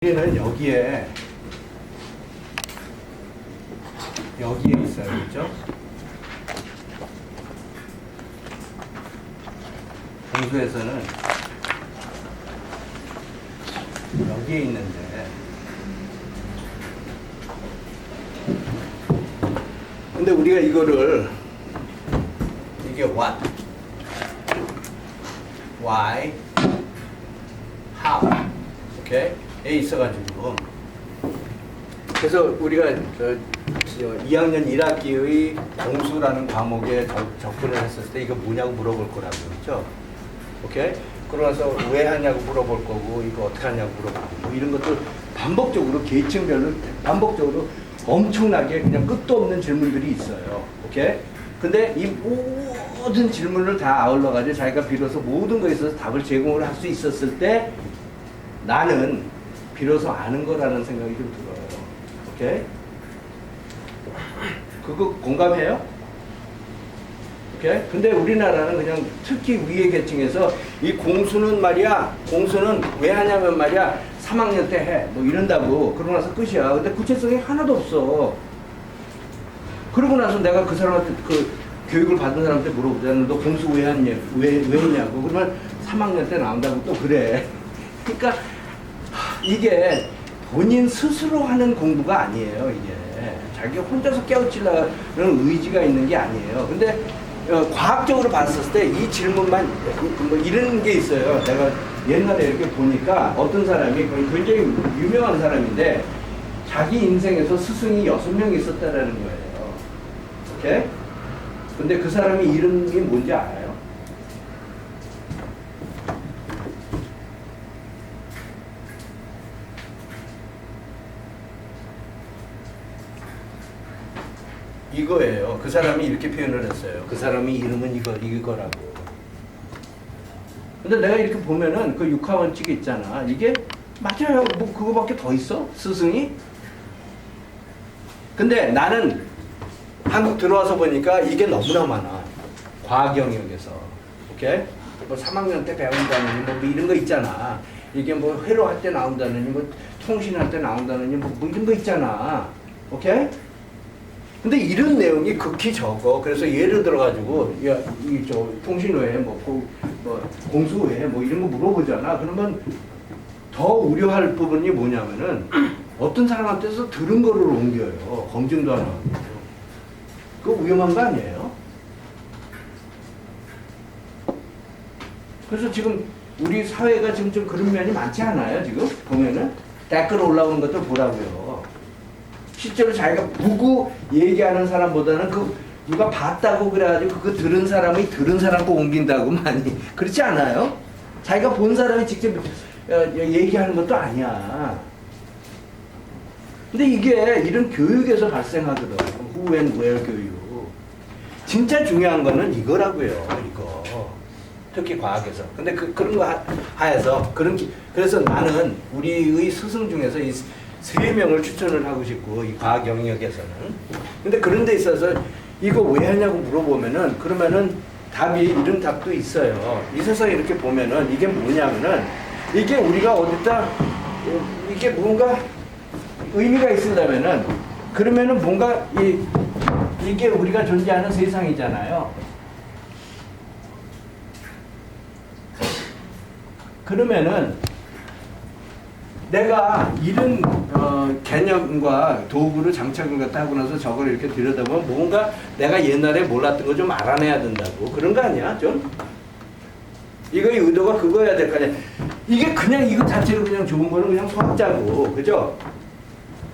우리는 여기에 있어요, 그렇죠? 공수에서는 여기에 있는데, 근데 우리가 이거를 이게 what, why, how, 오케이? 에 있어가지고 그래서 우리가 2학년 1학기의 공수라는 과목에 접근을 했을 때 이거 뭐냐고 물어볼 거라고 그랬죠. 오케이? 그러고 나서 왜 하냐고 물어볼 거고 이거 어떻게 하냐고 물어볼 거고 뭐 이런 것들 반복적으로 계층별로 반복적으로 엄청나게 그냥 끝도 없는 질문들이 있어요. 오케이? 근데 이 모든 질문을 다 아울러 가지고 자기가 비로소 모든 거에 있어서 답을 제공을 할 수 있었을 때 나는 비로소 아는 거라는 생각이 좀 들어요. 오케이? 그거 공감해요? 오케이? 근데 우리나라는 그냥 특히 위의 계층에서 이 공수는 말이야, 공수는 왜 하냐면 말이야, 3학년 때 해. 뭐 이런다고. 그러고 나서 끝이야. 근데 구체성이 하나도 없어. 그러고 나서 내가 그 사람한테 그 교육을 받은 사람한테 물어보잖아. 너 공수 왜 했냐고. 그러면 3학년 때 나온다고 또 그래. 그러니까 이게 본인 스스로 하는 공부가 아니에요. 이게 자기 혼자서 깨우치려는 의지가 있는 게 아니에요. 근데 과학적으로 봤을 때 이 질문만 뭐 이런 게 있어요. 내가 옛날에 이렇게 보니까 어떤 사람이 굉장히 유명한 사람인데 자기 인생에서 스승이 6명 있었다라는 거예요. 오케이? 근데 그 사람이 이름이 뭔지 알아요? 이거예요. 그 사람이 이렇게 표현을 했어요. 그 사람이 이름은 이거라고. 근데 내가 이렇게 보면은 그 육하원칙 있잖아. 이게 맞아요. 뭐 그거밖에 더 있어? 스승이? 근데 나는 한국 들어와서 보니까 이게 너무나 많아. 과학 영역에서. 오케이? 뭐 3학년 때 배운다느니 뭐 이런 거 있잖아. 이게 뭐 회로 할 때 나온다느니 뭐 통신할 때 나온다느니 뭐 이런 거 있잖아. 오케이? 근데 이런 내용이 극히 적어. 그래서 예를 들어가지고, 야, 통신회에 뭐 공수회에 뭐 이런 거 물어보잖아. 그러면 더 우려할 부분이 뭐냐면은 어떤 사람한테서 들은 거를 옮겨요. 검증도 안 하고. 그거 위험한 거 아니에요? 그래서 지금 우리 사회가 지금 좀 그런 면이 많지 않아요? 지금 보면은 댓글 올라오는 것들 보라고요. 실제로 자기가 보고 얘기하는 사람보다는 그 누가 봤다고 그래가지고 그거 들은 사람이 들은 사람 거 옮긴다고 많이 그렇지 않아요? 자기가 본 사람이 직접 얘기하는 것도 아니야. 근데 이게 이런 교육에서 발생하더라고. Who and where 교육. 진짜 중요한 거는 이거라고요. 이거. 특히 과학에서. 근데 그런 거 하에서 그래서 나는 우리의 스승 중에서 이 3명을 추천을 하고 싶고, 이 과학 영역에서는. 근데 그런 데 있어서 이거 왜 하냐고 물어보면은, 그러면은 이런 답도 있어요. 이 세상에 이렇게 보면은 이게 뭐냐면은, 이게 우리가 어디다, 이게 뭔가 의미가 있으려면은, 그러면은 뭔가 이게 우리가 존재하는 세상이잖아요. 그러면은 내가 이런 개념과 도구를 장착을 갖다 하고 나서 저걸 이렇게 들여다보면 뭔가 내가 옛날에 몰랐던 거 좀 알아내야 된다고. 그런 거 아니야? 좀? 이거의 의도가 그거여야 될 거 아니야? 이게 그냥 이거 자체로 그냥 좋은 거는 그냥 소학자고. 그죠?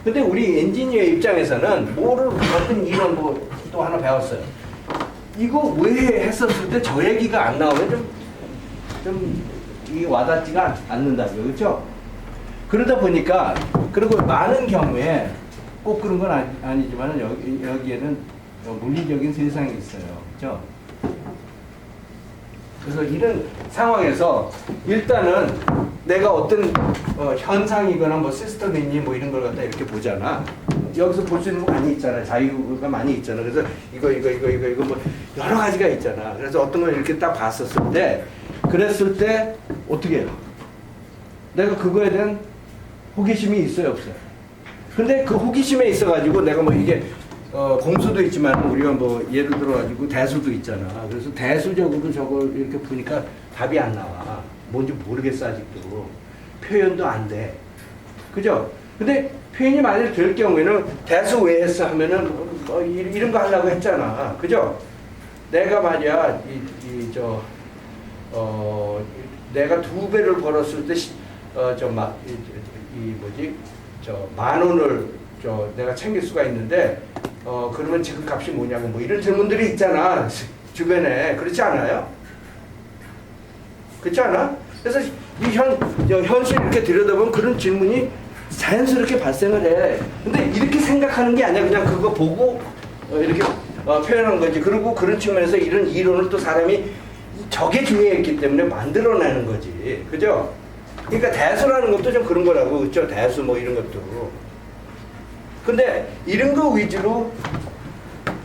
근데 우리 엔지니어 입장에서는 어떤 이론 뭐 또 하나 배웠어요. 이거 왜 했었을 때 저 얘기가 안 나오면 이게 와닿지가 않는다고요. 그렇죠? 그러다 보니까, 그리고 많은 경우에 꼭 그런 건 아니지만 여기에는 물리적인 세상이 있어요. 그렇죠? 그래서 이런 상황에서 일단은 내가 어떤 현상이거나 뭐 시스템이니 뭐 이런 걸 갖다 이렇게 보잖아. 여기서 볼 수 있는 거 많이 있잖아. 자유가 많이 있잖아. 그래서 이거 뭐 여러 가지가 있잖아. 그래서 어떤 걸 이렇게 딱 봤었을 때, 그랬을 때 어떻게 해요? 내가 그거에 대한 호기심이 있어요, 없어요? 근데 그 호기심에 있어가지고 내가 뭐 이게 공수도 있지만 우리가 뭐 예를 들어가지고 대수도 있잖아. 그래서 대수적으로 저걸 이렇게 보니까 답이 안 나와. 뭔지 모르겠어 아직도. 표현도 안 돼. 그죠? 근데 표현이 만약에 될 경우에는 대수 왜 했어 하면은 이런 거 하려고 했잖아. 그죠? 내가 말이야 내가 2배를 벌었을 때 만 원을 내가 챙길 수가 있는데 그러면 지금 값이 뭐냐고 뭐 이런 질문들이 있잖아 주변에. 그렇지 않아요? 그렇지 않아? 그래서 이 현실 이렇게 들여다보면 그런 질문이 자연스럽게 발생을 해. 근데 이렇게 생각하는 게 아니야. 그냥 그거 보고 이렇게 표현한 거지. 그리고 그런 측면에서 이런 이론을 또 사람이 저게 중요했기 때문에 만들어내는 거지. 그죠? 그러니까 대수라는 것도 좀 그런 거라고. 그죠? 대수 뭐 이런 것도. 근데 이런 거 위주로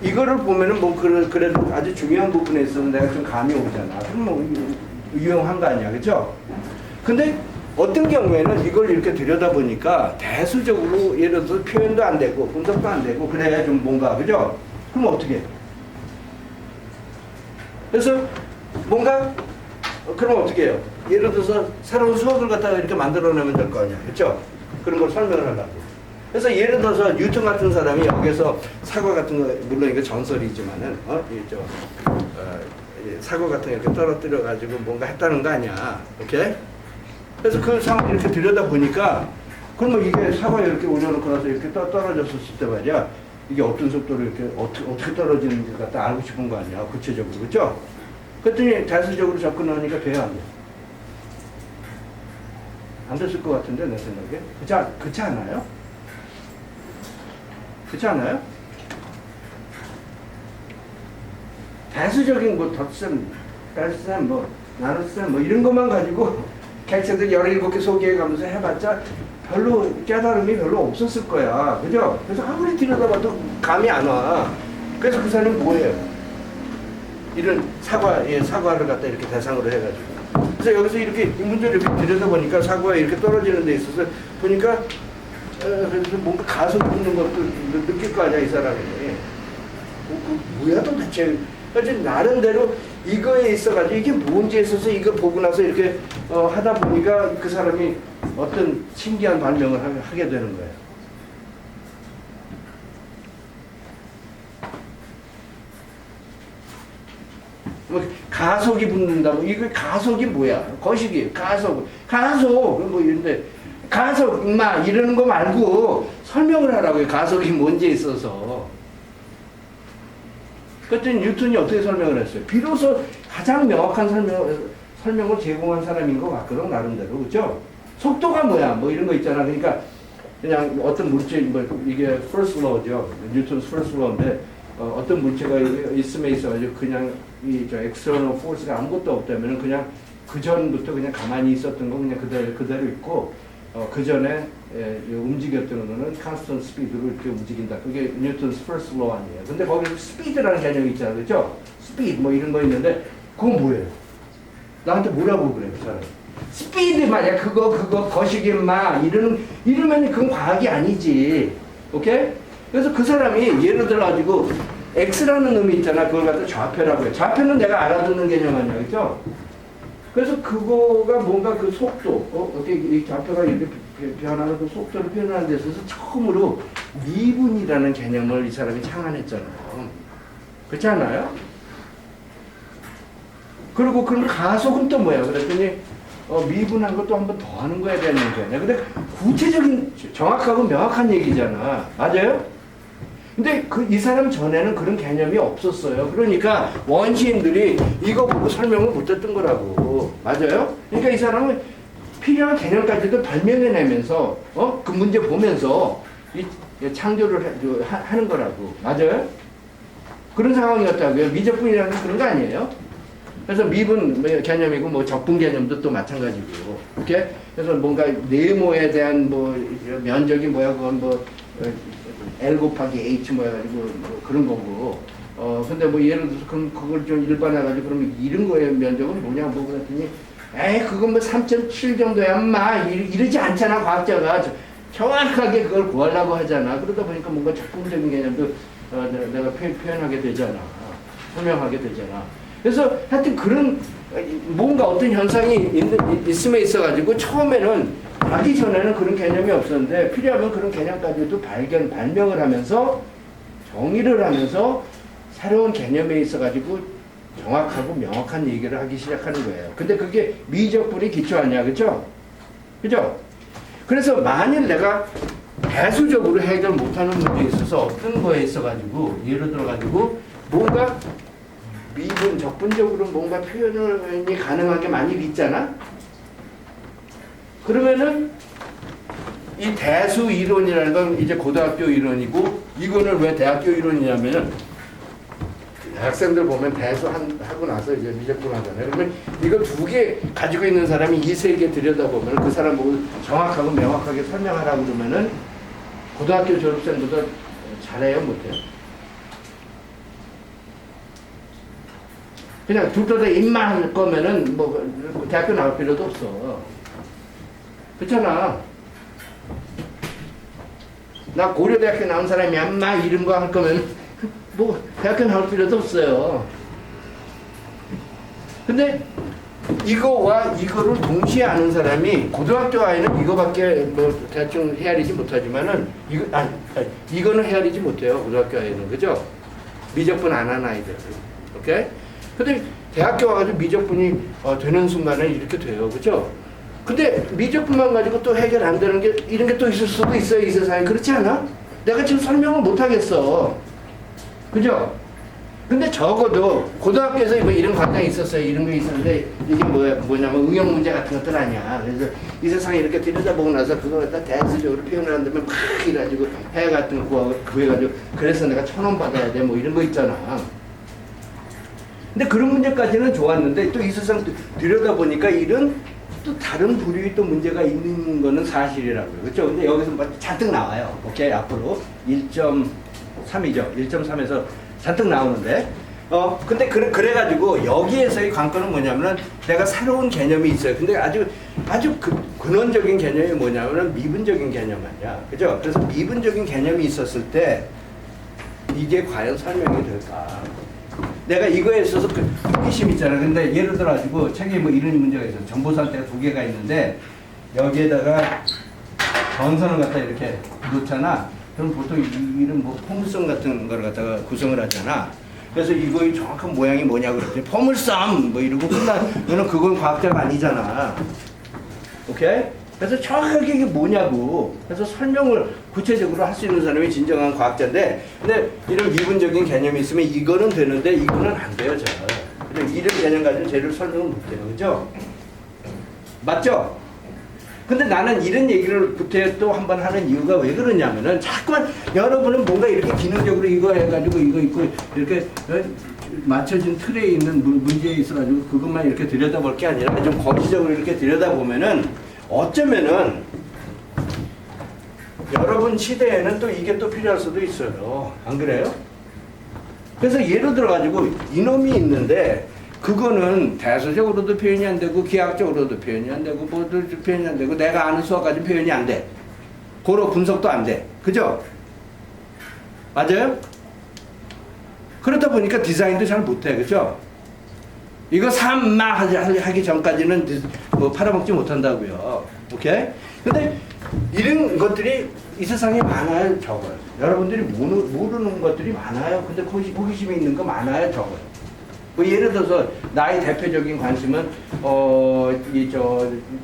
이거를 보면은 뭐 그래도 아주 중요한 부분에 있어서 내가 좀 감이 오잖아. 그럼 뭐 유용한 거 아니야. 그죠? 근데 어떤 경우에는 이걸 이렇게 들여다보니까 대수적으로 예를 들어서 표현도 안 되고 분석도 안 되고 그래야 좀 뭔가. 그죠? 그럼 어떻게 해? 그래서 뭔가 그럼 어떻게 해요? 예를 들어서 새로운 수학을 갖다가 이렇게 만들어내면 될 거 아니야. 그렇죠? 그런 걸 설명을 하려고. 그래서 예를 들어서 뉴턴 같은 사람이 여기서 사과 같은 거, 물론 이거 전설이지만은 사과 같은 거 이렇게 떨어뜨려 가지고 뭔가 했다는 거 아니야. 오케이? 그래서 그 상황을 이렇게 들여다 보니까 그러면 이게 사과에 이렇게 올려놓고 나서 이렇게 떨어졌을 때 말이야. 이게 어떤 속도로 이렇게 어떻게 떨어지는지 갖다 알고 싶은 거 아니야. 구체적으로. 그렇죠? 그랬더니 대수적으로 접근하니까 돼야 안 돼. 안 됐을 것 같은데 내 생각에. 그렇지 않아요? 그렇지 않아요? 대수적인 뭐 덧셈, 뺄셈, 뭐 나눗셈 뭐 이런 것만 가지고 객체들 17개 소개해가면서 해봤자 별로 깨달음이 별로 없었을 거야. 그죠? 그래서 아무리 들여다봐도 감이 안 와. 그래서 그 사람은 뭐예요? 이런 사과를 갖다 이렇게 대상으로 해가지고. 그래서 여기서 이렇게 이 문제를 이렇게 들여다보니까 사과가 이렇게 떨어지는 데 있어서 보니까 그래서 뭔가 가속 붙는 것도 느낄 거 아니야, 이 사람이. 뭐야 도대체. 그래서 나름대로 이거에 있어가지고 이게 뭔지에 있어서 이거 보고 나서 이렇게 하다 보니까 그 사람이 어떤 신기한 발명을 하게 되는 거예요. 뭐 가속이 붙는다. 뭐 이거 가속이 뭐야? 거시기, 가속 뭐 이런데 가속 이러는 거 말고 설명을 하라고요. 가속이 뭔지에 있어서. 그랬더니 뉴턴이 어떻게 설명을 했어요? 비로소 가장 명확한 설명을 제공한 사람인 것 같거든, 나름대로. 그죠? 속도가 뭐야? 뭐 이런 거 있잖아. 그러니까 그냥 어떤 물질, 뭐 이게 first law죠. 뉴턴's first law인데 어떤 물체가 있음에 있어가지고 그냥 external force가 아무것도 없다면 그냥 그 전부터 그냥 가만히 있었던 거 그냥 그대로 있고 그 전에 움직였던 거는 constant speed로 이렇게 움직인다. 그게 뉴턴's first law 아니에요. 근데 거기 speed라는 개념이 있잖아요. 그죠? speed 뭐 이런 거 있는데 그건 뭐예요? 나한테 뭐라고 그래요, 그 사람? speed 말이야. 그거 거시기 이러면 그건 과학이 아니지. 오케이? 그래서 그 사람이 예를 들어가지고 X라는 놈이 있잖아. 그걸 갖다 좌표라고 해. 좌표는 내가 알아듣는 개념 아니야. 그죠? 그래서 그거가 뭔가 그 속도, 어떻게 이 좌표가 이렇게 변하는 그 속도를 표현하는 데 있어서 처음으로 미분이라는 개념을 이 사람이 창안했잖아요. 그렇지 않아요? 그리고 그럼 가속은 또 뭐야? 그랬더니 미분한 것도 한 번 더 하는 거에 대한 얘기잖아요. 근데 구체적인 정확하고 명확한 얘기잖아. 맞아요? 근데 이 사람 전에는 그런 개념이 없었어요. 그러니까 원시인들이 이거 보고 설명을 못했던 거라고. 맞아요? 그러니까 이 사람은 필요한 개념까지도 발명해내면서 그 문제 보면서 이 창조를 하는 거라고. 맞아요? 그런 상황이었다고요. 미적분이라는 그런 거 아니에요? 그래서 미분 개념이고 뭐 적분 개념도 또 마찬가지고. 이렇게 그래서 뭔가 네모에 대한 뭐 면적이 뭐야 그건 뭐 L 곱하기 H 뭐 해가지고 뭐 그런 거고. 근데 뭐 예를 들어서 그럼 그걸 좀 일반화해가지고 그러면 이런 거의 면적은 뭐냐 뭐 그랬더니 에이 그건 뭐 3.7 정도야 마 이러지 않잖아. 과학자가 정확하게 그걸 구하려고 하잖아. 그러다 보니까 뭔가 적분적인 개념도 내가 표현하게 되잖아. 설명하게 되잖아. 그래서 하여튼 그런 뭔가 어떤 현상이 있음에 있어가지고 처음에는 가기 전에는 그런 개념이 없었는데 필요하면 그런 개념까지도 발명을 하면서 정의를 하면서 새로운 개념에 있어가지고 정확하고 명확한 얘기를 하기 시작하는 거예요. 근데 그게 미적분이 기초 아니야, 그죠? 그죠? 그래서 만일 내가 대수적으로 해결 못하는 문제에 있어서 어떤 거에 있어가지고 예를 들어가지고 뭔가 미분, 적분적으로 뭔가 표현이 가능하게 많이 있잖아? 그러면은 이 대수 이론이라는 건 이제 고등학교 이론이고 이거는 왜 대학교 이론이냐면은 학생들 보면 대수 하고 나서 이제 미적분 하잖아요. 그러면 이거 두 개 가지고 있는 사람이 이 세 개 들여다보면 그 사람 보고 정확하고 명확하게 설명하라고 그러면은 고등학교 졸업생보다 잘해요, 못해요? 그냥 둘 다 입만 할 거면은 뭐 대학교 나올 필요도 없어. 그렇잖아. 나 고려대학교 나온 사람이 막 이런 거 할 거면 뭐 대학교 나올 필요도 없어요. 근데 이거와 이거를 동시에 아는 사람이 고등학교 아이는 이거밖에 뭐 대충 헤아리지 못하지만은 이거는 헤아리지 못해요. 고등학교 아이는. 그죠? 미적분 안 하는 아이들. 오케이? 근데 대학교 와가지고 미적분이 되는 순간에 이렇게 돼요. 그죠? 근데 미적분만 가지고 또 해결 안 되는 게 이런 게 또 있을 수도 있어요. 이 세상에. 그렇지 않아? 내가 지금 설명을 못 하겠어. 그죠? 근데 적어도 고등학교에서 뭐 이런 과정이 있었어요. 이런 게 있었는데 이게 뭐냐면 응용 문제 같은 것들 아니야. 그래서 이 세상에 이렇게 들여다보고 나서 그걸 갖다 대수적으로 표현을 한다면 막 이래가지고 해 같은 거 구해가지고 그래서 내가 1,000원 받아야 돼. 뭐 이런 거 있잖아. 근데 그런 문제까지는 좋았는데 또 이 세상 들여다보니까 이런 또 다른 부류의 또 문제가 있는 거는 사실이라고요. 그렇죠? 근데 여기서 잔뜩 나와요. 오케이, 앞으로 1.3이죠. 1.3에서 잔뜩 나오는데 근데 그래가지고 여기에서의 관건은 뭐냐면은 내가 새로운 개념이 있어요. 근데 아주 근원적인 개념이 뭐냐면은 미분적인 개념 아니야. 그죠? 그래서 미분적인 개념이 있었을 때 이게 과연 설명이 될까? 내가 이거에 있어서 호기심 있잖아. 근데 예를 들어가지고 책에 뭐 이런 문제가 있어. 전보살대가 2개가 있는데 여기에다가 전선을 갖다 이렇게 놓잖아. 그럼 보통 이런 뭐 포물선 같은 걸 갖다가 구성을 하잖아. 그래서 이거의 정확한 모양이 뭐냐고 그랬더니 포물선 뭐 이러고 끝나면 그건 과학자가 아니잖아. 오케이? 그래서 정확하게 이게 뭐냐고. 그래서 설명을 구체적으로 할 수 있는 사람이 진정한 과학자인데, 근데 이런 미분적인 개념이 있으면 이거는 되는데 이거는 안 돼요, 잘. 이런 개념 가지고 쟤를 설명을 못 해요. 그죠? 맞죠? 근데 나는 이런 얘기를 그때 또 한 번 하는 이유가 왜 그러냐면은 자꾸만 여러분은 뭔가 이렇게 기능적으로 이거 해가지고 이거 있고 이렇게 맞춰진 틀에 있는 문제에 있어가지고 그것만 이렇게 들여다볼 게 아니라 좀 거시적으로 이렇게 들여다보면은 어쩌면은 여러분 시대에는 또 이게 또 필요할 수도 있어요. 안 그래요? 그래서 예를 들어가지고 이놈이 있는데 그거는 대수적으로도 표현이 안 되고 기하학적으로도 표현이 안 되고 뭐도 표현이 안 되고 내가 아는 수학까지 표현이 안 돼. 고로 분석도 안 돼. 그죠? 맞아요? 그러다 보니까 디자인도 잘 못해. 그죠? 이거 삼마 하기 전까지는 뭐 팔아먹지 못한다고요. 오케이? 근데 이런 것들이 이 세상에 많아요. 적어요. 여러분들이 모르는 것들이 많아요. 근데 호기심이 있는 거 많아요. 적어요. 뭐 예를 들어서 나의 대표적인 관심은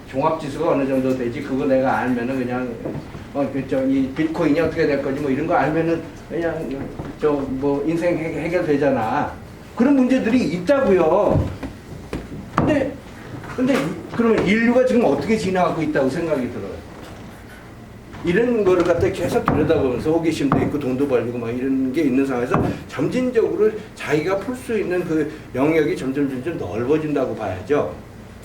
종합지수가 어느 정도 되지 그거 내가 알면은 그냥 이 비트코인이 어떻게 될 거지 뭐 이런 거 알면은 그냥 뭐 인생 해결되잖아. 그런 문제들이 있다고요. 근데 그러면 인류가 지금 어떻게 진화하고 있다고 생각이 들어요. 이런 거를 갖다 계속 들여다보면서 호기심도 있고 돈도 벌리고 막 이런 게 있는 상황에서 점진적으로 자기가 풀 수 있는 그 영역이 점점 넓어진다고 봐야죠.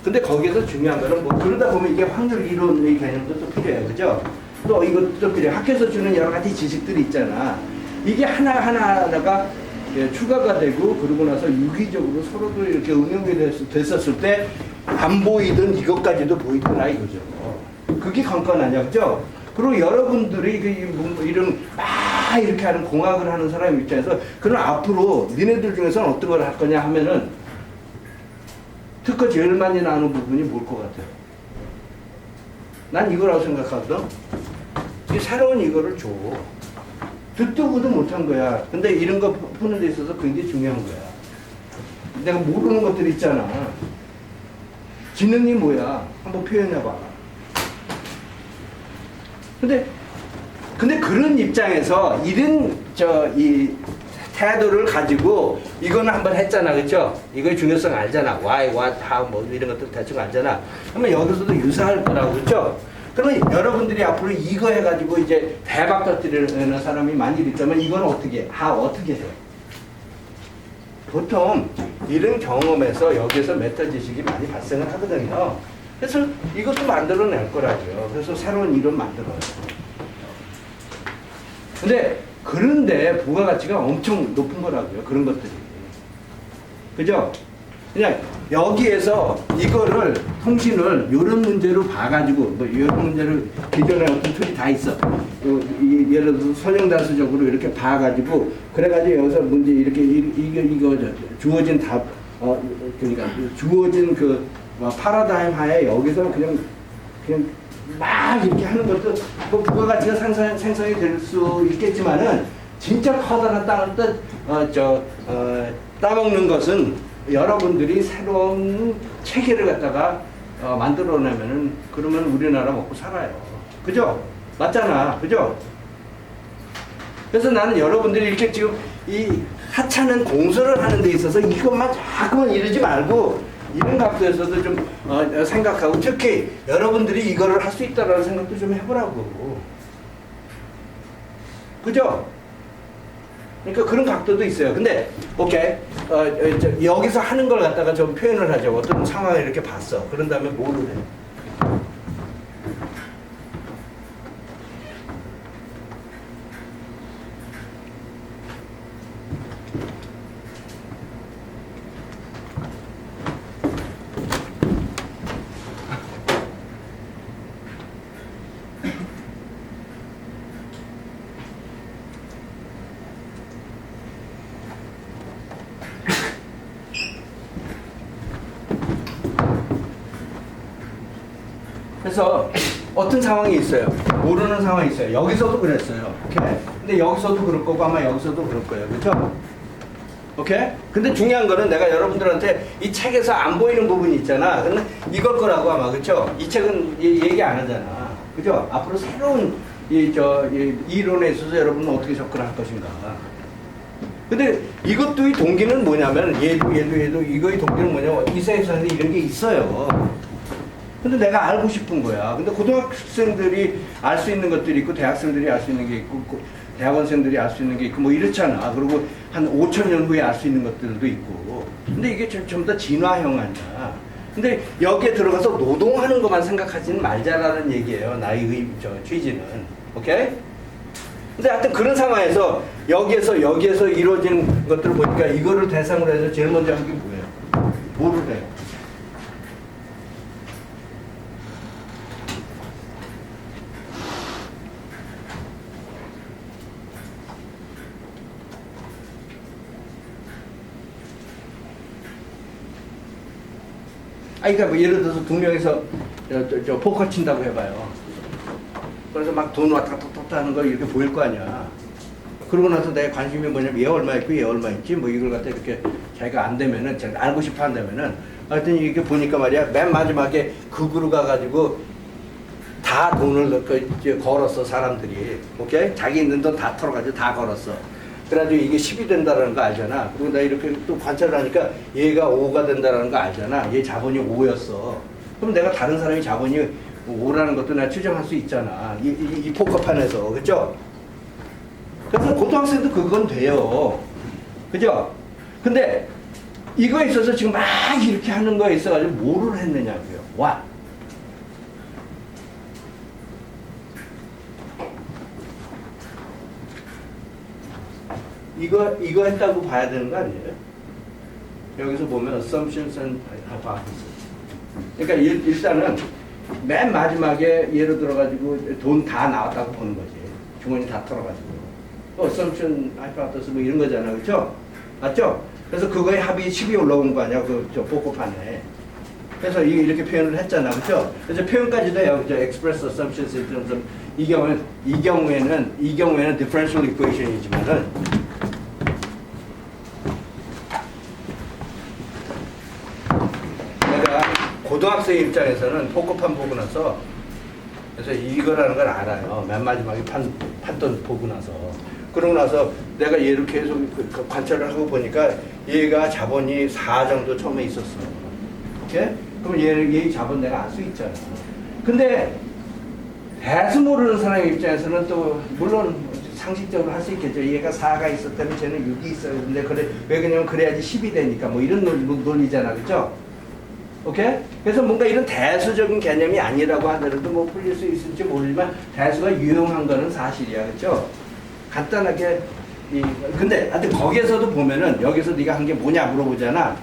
근데 거기에서 중요한 거는 뭐 그러다 보면 이게 확률 이론의 개념도 또 필요해요. 그죠? 또 이것도 필요해요. 학교에서 주는 여러 가지 지식들이 있잖아. 이게 하나하나가 추가가 되고 그러고 나서 유기적으로 서로도 이렇게 응용이 됐었을 때 안 보이던 이것까지도 보이더라 이거죠. 그게 관건 아니야, 그죠? 그리고 여러분들이 이런 막 이렇게 하는 공학을 하는 사람 입장에서 그럼 앞으로 니네들 중에서는 어떤 걸 할 거냐 하면은 특허 제일 많이 나오는 부분이 뭘 것 같아요? 난 이거라고 생각하거든. 이 새로운 이거를 줘. 듣도 보도 못한 거야. 근데 이런 거 푸는 데 있어서 굉장히 중요한 거야. 내가 모르는 것들 있잖아. 지능이 뭐야? 한번 표현해봐. 근데 그런 입장에서 이런 이 태도를 가지고 이거는 한번 했잖아, 그렇죠? 이거의 중요성 알잖아. why, what, how 뭐 이런 것들 대충 알잖아. 그러면 여기서도 유사할 거라고, 그렇죠? 그러면 여러분들이 앞으로 이거 해가지고 이제 대박 터뜨리는 사람이 많이 있다면 이건 어떻게 어떻게 해? 보통 이런 경험에서 여기에서 메타 지식이 많이 발생을 하거든요. 그래서 이것도 만들어낼 거라고요. 그래서 새로운 이론 만들어요. 그런데 부가가치가 엄청 높은 거라고요. 그런 것들이. 그죠? 그냥 여기에서 이거를 통신을 이런 문제로 봐가지고 뭐 이런 문제를 기존에 어떤 툴이 다 있어. 예를 들어서 선형단수적으로 이렇게 봐가지고 그래가지고 여기서 문제 이렇게 이거 주어진 답 그러니까 주어진 그 파라다임 하에 여기서 그냥 막 이렇게 하는 것도 뭐 부가가치가 생성이 될 수 있겠지만은 진짜 커다란 땅을 따먹는 것은 여러분들이 새로운 체계를 갖다가 만들어내면은 그러면 우리나라 먹고 살아요. 그죠? 맞잖아. 그죠? 그래서 나는 여러분들이 이렇게 지금 이 하찮은 공서를 하는 데 있어서 이것만 자꾸만 이러지 말고 이런 각도에서도 좀 생각하고 특히 여러분들이 이거를 할 수 있다라는 생각도 좀 해보라고. 그죠? 그러니까 그런 각도도 있어요. 근데 오케이 여기서 하는 걸 갖다가 좀 표현을 하죠. 어떤 상황을 이렇게 봤어. 그런 다음에 뭐를 해? 그래서 어떤 상황이 있어요. 모르는 상황이 있어요. 여기서도 그랬어요. 오케이? 근데 여기서도 그럴 거고 아마 여기서도 그럴 거예요. 그렇죠? 오케이? 근데 중요한 거는 내가 여러분들한테 이 책에서 안 보이는 부분이 있잖아. 근데 이걸 거라고 아마. 그렇죠? 이 책은 얘기 안 하잖아. 그죠? 앞으로 새로운 이 이론에 있어서 여러분은 어떻게 접근할 것인가. 근데 이것도 이 동기는 뭐냐면 얘도 이거의 동기는 뭐냐면 이세상에 이런 게 있어요. 근데 내가 알고 싶은 거야. 근데 고등학생들이 알 수 있는 것들이 있고 대학생들이 알 수 있는 게 있고 대학원생들이 알 수 있는 게 있고 뭐 이렇잖아. 그리고 한 5,000년 후에 알 수 있는 것들도 있고. 근데 이게 전부 다 진화형 아니야. 근데 여기에 들어가서 노동하는 것만 생각하지는 말자라는 얘기예요. 나의 취지는. 오케이? 근데 하여튼 그런 상황에서 여기에서 이루어진 것들을 보니까 이거를 대상으로 해서 제일 먼저 하는 게 뭐예요? 뭐를 해요? 그러니까 뭐 예를 들어서 두 명이서 저 포커 친다고 해봐요. 그래서 막 돈 왔다 갔다 하는 거 이렇게 보일 거 아니야. 그러고 나서 내 관심이 뭐냐면 얘 얼마 있고 얘 얼마 있지 뭐 이걸 갖다 이렇게 자기가 안 되면은 자기가 알고 싶어 한다면은 하여튼 이렇게 보니까 말이야 맨 마지막에 극으로 가가지고 다 돈을 걸었어 사람들이. 오케이? 자기 있는 돈 다 털어가지고 다 걸었어. 그래가지고 이게 10이 된다는 거 알잖아. 그리고 나 이렇게 또 관찰을 하니까 얘가 5가 된다는 거 알잖아. 얘 자본이 5였어. 그럼 내가 다른 사람이 자본이 5라는 것도 내가 추정할 수 있잖아. 이 포커판에서. 그죠? 그래서 고등학생도 그건 돼요. 그죠? 근데 이거에 있어서 지금 막 이렇게 하는 거에 있어가지고 뭐를 했느냐고요. 와. 이거 했다고 봐야 되는 거 아니에요? 여기서 보면 assumptions and hypothesis. 그러니까 일단은 맨 마지막에 예를 들어가지고 돈 다 나왔다고 보는 거지. 주머니 다 털어가지고. assumption, hypothesis 뭐 이런 거잖아. 그렇죠? 맞죠? 그래서 그거에 합이 10이 올라온 거 아니야? 저 복고판에. 그래서 이렇게 표현을 했잖아. 그렇죠? 그래서 표현까지도 해요. express assumptions in terms of 이 경우에는 differential equation이지만은 내가 고등학생 입장에서는 복고판 보고 나서 그래서 이거라는 걸 알아요. 맨 마지막에 판돈 보고 나서. 그러고 나서 내가 얘를 계속 관찰을 하고 보니까 얘가 자본이 4 정도 처음에 있었어. 오케이? 그럼 얘 자본 내가 알 수 있잖아. 근데 대수 모르는 사람 입장에서는 또 물론 상식적으로 할 수 있겠죠. 얘가 4가 있었다면 쟤는 6이 있어야 되는데 그래 왜 그러냐면 그래야지 10이 되니까 뭐 이런 논리잖아. 그죠? 오케이? 그래서 뭔가 이런 대수적인 개념이 아니라고 하더라도 뭐 풀릴 수 있을지 모르지만 대수가 유용한 거는 사실이야. 그죠? 간단하게 근데 하여튼 거기에서도 보면은 여기서 네가 한 게 뭐냐 물어보잖아.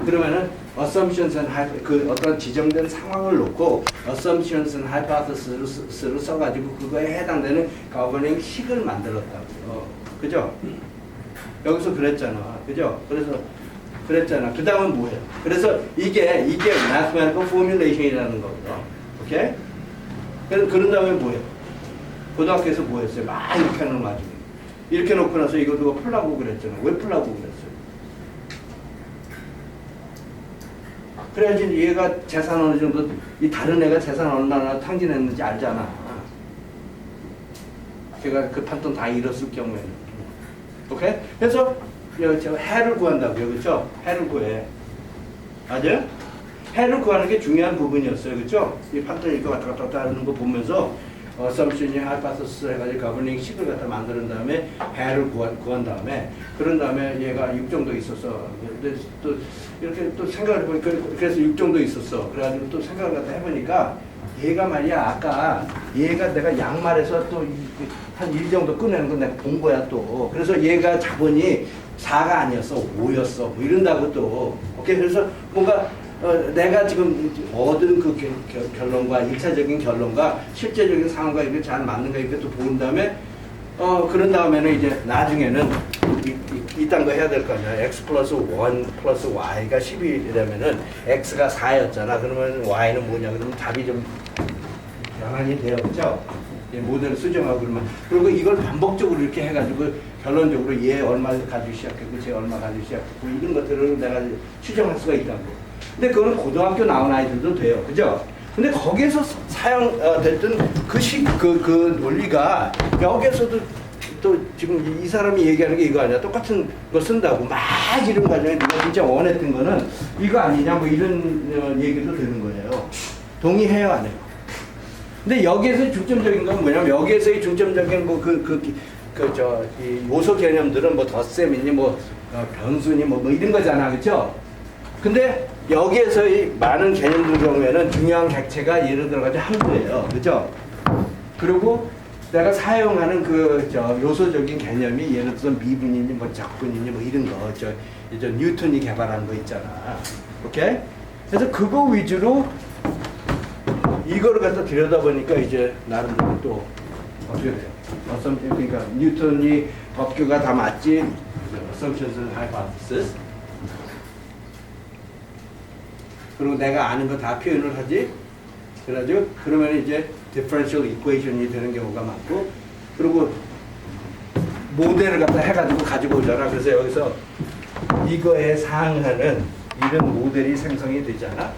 그러면은 assumptions and 그 어떤 지정된 상황을 놓고 assumptions and hypothesis를 써가지고 그거에 해당되는 governing 식을 만들었다고요. 그죠? 여기서 그랬잖아. 그죠? 그래서 그랬잖아. 그 다음은 뭐예요? 그래서 이게 mathematical formulation이라는 거거든. 오케이? 그런 다음에 뭐예요? 고등학교에서 뭐 했어요? 막 이렇게 하는 와중에. 이렇게 놓고 나서 이거 누가 풀라고 그랬잖아. 왜 풀라고 그랬어요? 그래야지 얘가 재산 어느 정도, 이 다른 애가 재산 얼마나 탕진했는지 알잖아. 걔가 그 판돈 다 잃었을 경우에는. 오케이? 그래서 저 해를 구한다고요. 그렇죠? 해를 구해. 맞아요? 해를 구하는 게 중요한 부분이었어요. 그렇죠? 이 판돈이 이렇게 왔다 갔다 하는 거 보면서 assumption이 hypothesis 해가지고 governing 식을 갖다 만드는 다음에 해를 구한 다음에 그런 다음에 얘가 6 정도 있었어. 근데 또 이렇게 또 생각을 해보니까 그래서 6 정도 있었어. 그래가지고 또 생각을 갖다 해보니까 얘가 말이야 아까 얘가 내가 양말에서 또 한 1 정도 꺼내는 거 내가 본 거야 또. 그래서 얘가 자본이 4가 아니었어 5였어 뭐 이런다고 또. 오케이 그래서 뭔가 내가 지금 얻은 그 결론과 1차적인 결론과 실제적인 상황과 이게 잘 맞는가 이렇게 또 본 다음에 그런 다음에는 이제 나중에는 이딴 거 해야 될 거 아니야. x 플러스 1 플러스 y가 10이 되면은 x가 4였잖아. 그러면 y는 뭐냐? 그러면 답이 좀 변환이 돼요. 그죠? 모델을 수정하고 그러면 그리고 이걸 반복적으로 이렇게 해가지고 결론적으로 얘 얼마 가지고 시작했고 쟤 얼마 가지고 시작했고 이런 것들을 내가 추정할 수가 있다고. 근데 그거는 고등학교 나온 아이들도 돼요. 그죠? 근데 거기에서 사용됐던 그 논리가 여기에서도 또 지금 이 사람이 얘기하는 게 이거 아니야. 똑같은 거 쓴다고 막 이런 과정에 네가 진짜 원했던 거는 이거 아니냐 뭐 이런 얘기도 되는 거예요. 동의해요 안 해요? 근데 여기에서 중점적인 건 뭐냐면 여기에서의 중점적인 뭐 이 요소 개념들은 뭐 덧셈이니 뭐 변수니 뭐 이런 거잖아. 그렇죠? 근데 여기에서의 많은 개념들 경우에는 중요한 객체가 예를 들어가지고 함수예요. 그죠? 그리고 내가 사용하는 요소적인 개념이 예를 들어서 미분이니 뭐 적분이니 뭐 이런 거. 저 뉴턴이 개발한 거 있잖아. 오케이? 그래서 그거 위주로 이거를 갖다 들여다보니까 이제 나름대로 또 어떻게 돼요? 그러니까 뉴턴이 법규가 다 맞지? assumptions and hypothesis. 그리고 내가 아는 거 다 표현을 하지. 그래가지고 그러면 이제 differential equation이 되는 경우가 많고, 그리고 모델을 갖다 해가지고 가지고 오잖아. 그래서 여기서 이거에 상응하는 이런 모델이 생성이 되잖아.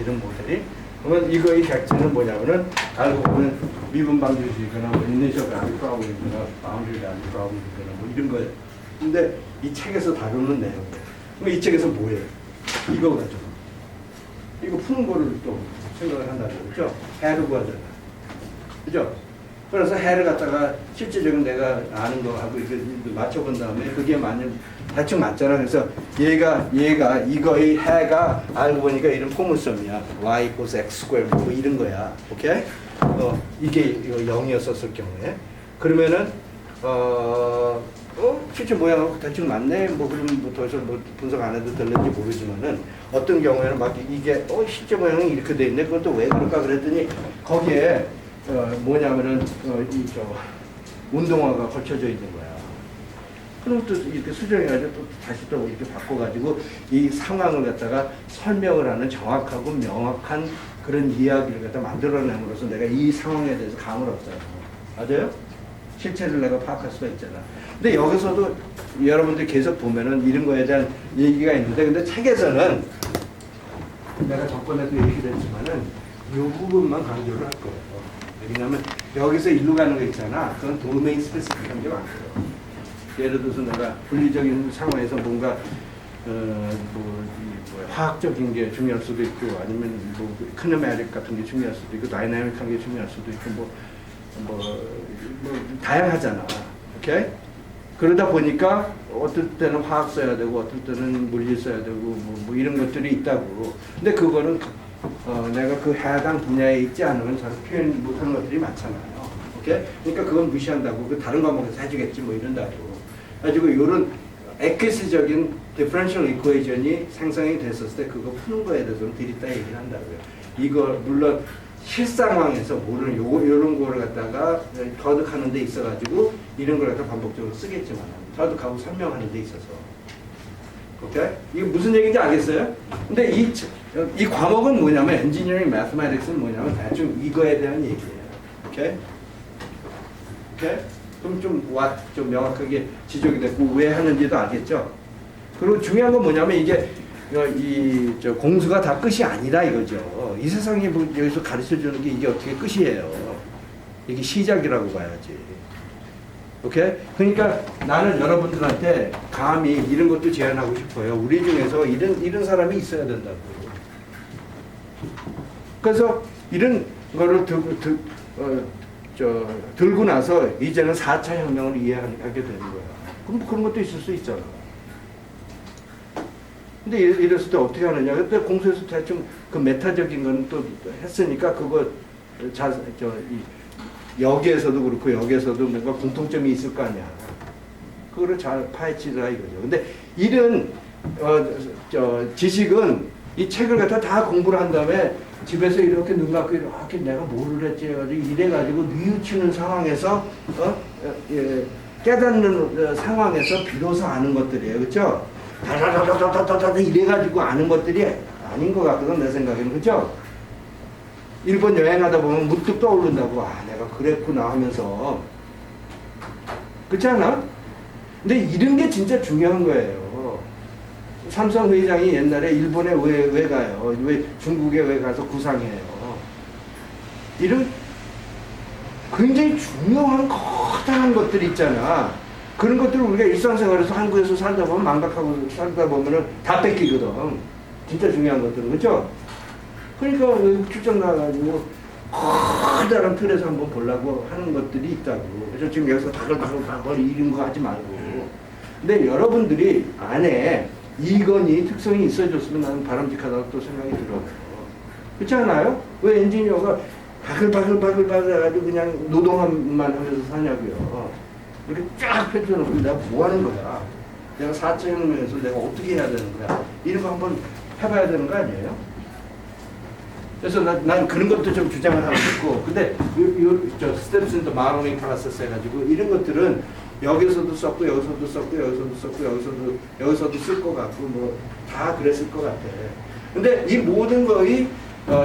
이런 모델이. 그러면 이거의 객체는 뭐냐면은 알고 보면 미분 방정식이거나 뭐 initial value problem이거나 boundary value problem이거나 뭐 이런 거예요. 근데 이 책에서 다루는 내용이에요. 그럼 이 책에서 뭐예요? 이거 가지고. 이거 푸는 거를 또 생각을 한다고 그죠? 해를 구하잖아. 그죠? 그래서 해를 갖다가 실제적인 내가 아는 거하고 이렇게 맞춰본 다음에 그게 대충 맞잖아. 그래서 얘가 이거의 해가 알고 보니까 이런 포물섬이야. y equals x square 뭐 이런 거야. 오케이? 이게 이거 0이었었을 경우에 그러면은 실제 모양하고 대충 맞네. 뭐 그러면 뭐 더 이상 뭐 분석 안 해도 될는지 모르지만은 어떤 경우에는 막 이게 실제 모양이 이렇게 돼 있네. 그것도 왜 그럴까 그랬더니 거기에 뭐냐면은 이 운동화가 걸쳐져 있는 거야. 그럼 또 이렇게 수정해가지고 또 다시 또 이렇게 바꿔가지고 이 상황을 갖다가 설명을 하는 정확하고 명확한 그런 이야기를 갖다 만들어냄으로써 내가 이 상황에 대해서 감을 얻잖아. 맞아요? 실체를 내가 파악할 수가 있잖아. 근데 여기서도 여러분들 계속 보면은 이런 거에 대한 얘기가 있는데, 근데 책에서는 내가 저번에도 얘기를 했지만은 이 부분만 강조를 할 거예요. 왜냐면 여기서 일로 가는 거 있잖아. 그건 도메인 스페시픽한 게 많고요. 예를 들어서 내가 분리적인 상황에서 뭔가 화학적인 게 중요할 수도 있고, 아니면 뭐 키네매틱 같은 게 중요할 수도 있고, 다이내믹한 게 중요할 수도 있고, 다양하잖아. 오케이? 그러다 보니까 어떨 때는 화학 써야 되고, 어떨 때는 물리 써야 되고, 뭐 이런 것들이 있다고. 근데 그거는 내가 그 해당 분야에 있지 않으면 잘 표현 못하는 것들이 많잖아요. 오케이? 그러니까 그건 무시한다고. 그 다른 과목에서 해주겠지 뭐 이런다고. 가지고 이런 액기스적인 디퍼런셜 이퀘이션이 생성이 됐었을 때 그거 푸는 거에 대해서는 드립다 얘기를 한다고요. 이거 물론 실상황에서 모르는 요런 거를 갖다가 터득하는 데 있어가지고 이런 걸 갖다 반복적으로 쓰겠지만 터득하고 설명하는 데 있어서. 오케이? 이게 무슨 얘기인지 알겠어요? 근데 이 과목은 뭐냐면 엔지니어링 매스매틱스는 뭐냐면 대충 이거에 대한 얘기예요. 오케이? 오케이? 그럼 좀 명확하게 지적이 됐고 왜 하는지도 알겠죠? 그리고 중요한 건 뭐냐면 이게 공수가 다 끝이 아니라 이거죠. 이 세상에 뭐 여기서 가르쳐 주는 게 이게 어떻게 끝이에요. 이게 시작이라고 봐야지. 오케이? 그러니까 나는 여러분들한테 감히 이런 것도 제안하고 싶어요. 우리 중에서 이런 사람이 있어야 된다고. 그래서 이런 거를 들고 나서 이제는 4차 혁명을 이해하게 되는 거야. 그럼 그런 것도 있을 수 있잖아. 근데 이랬을 때 어떻게 하느냐. 그때 공수에서 대충 그 메타적인 건 또 했으니까 그거 여기에서도 그렇고 여기에서도 뭔가 공통점이 있을 거 아니야. 그거를 잘 파헤치라 이거죠. 근데 이런 지식은 이 책을 갖다 다 공부를 한 다음에 집에서 이렇게 눈 감고 이렇게 내가 뭐를 했지 해가지고 이래가지고 뉘우치는 상황에서 깨닫는 상황에서 비로소 아는 것들이에요. 그렇죠? 다다다다다다다 이래가지고 아는 것들이 아닌 것 같거든 내 생각에는. 그렇죠? 일본 여행하다 보면 문득 떠오른다고. 내가 그랬구나 하면서. 그렇지 않아? 근데 이런 게 진짜 중요한 거예요. 삼성 회장이 옛날에 일본에 왜 가요? 왜 중국에 왜 가서 구상해요? 이런 굉장히 중요한 커다란 것들이 있잖아. 그런 것들을 우리가 일상생활에서 한국에서 살다 보면 망각하고 살다 보면은 다 뺏기거든. 진짜 중요한 것들은. 그렇죠? 그러니까 외국 출장 나가지고 커다란 틀에서 한번 보려고 하는 것들이 있다고. 그래서 지금 여기서 바글바글 이런 거 하지 말고. 근데 여러분들이 안에 이건이 특성이 있어졌으면 나는 바람직하다고 또 생각이 들어요. 그렇지 않아요? 왜 엔지니어가 바글바글 해가지고 그냥 노동만 하면서 사냐고요. 이렇게 쫙 펼쳐놓고 내가 뭐 하는 거야? 내가 4차 혁명에서 내가 어떻게 해야 되는 거야? 이런 거 한번 해봐야 되는 거 아니에요? 그래서 난 그런 것도 좀 주장을 하고 있고, 근데 스텝스 인더 마로닝 프로세스 해가지고 이런 것들은 여기서도 썼고 여기서도 썼고 여기서도 썼고 여기서도 쓸 것 같고 뭐 다 그랬을 것 같아. 근데 이 모든 거의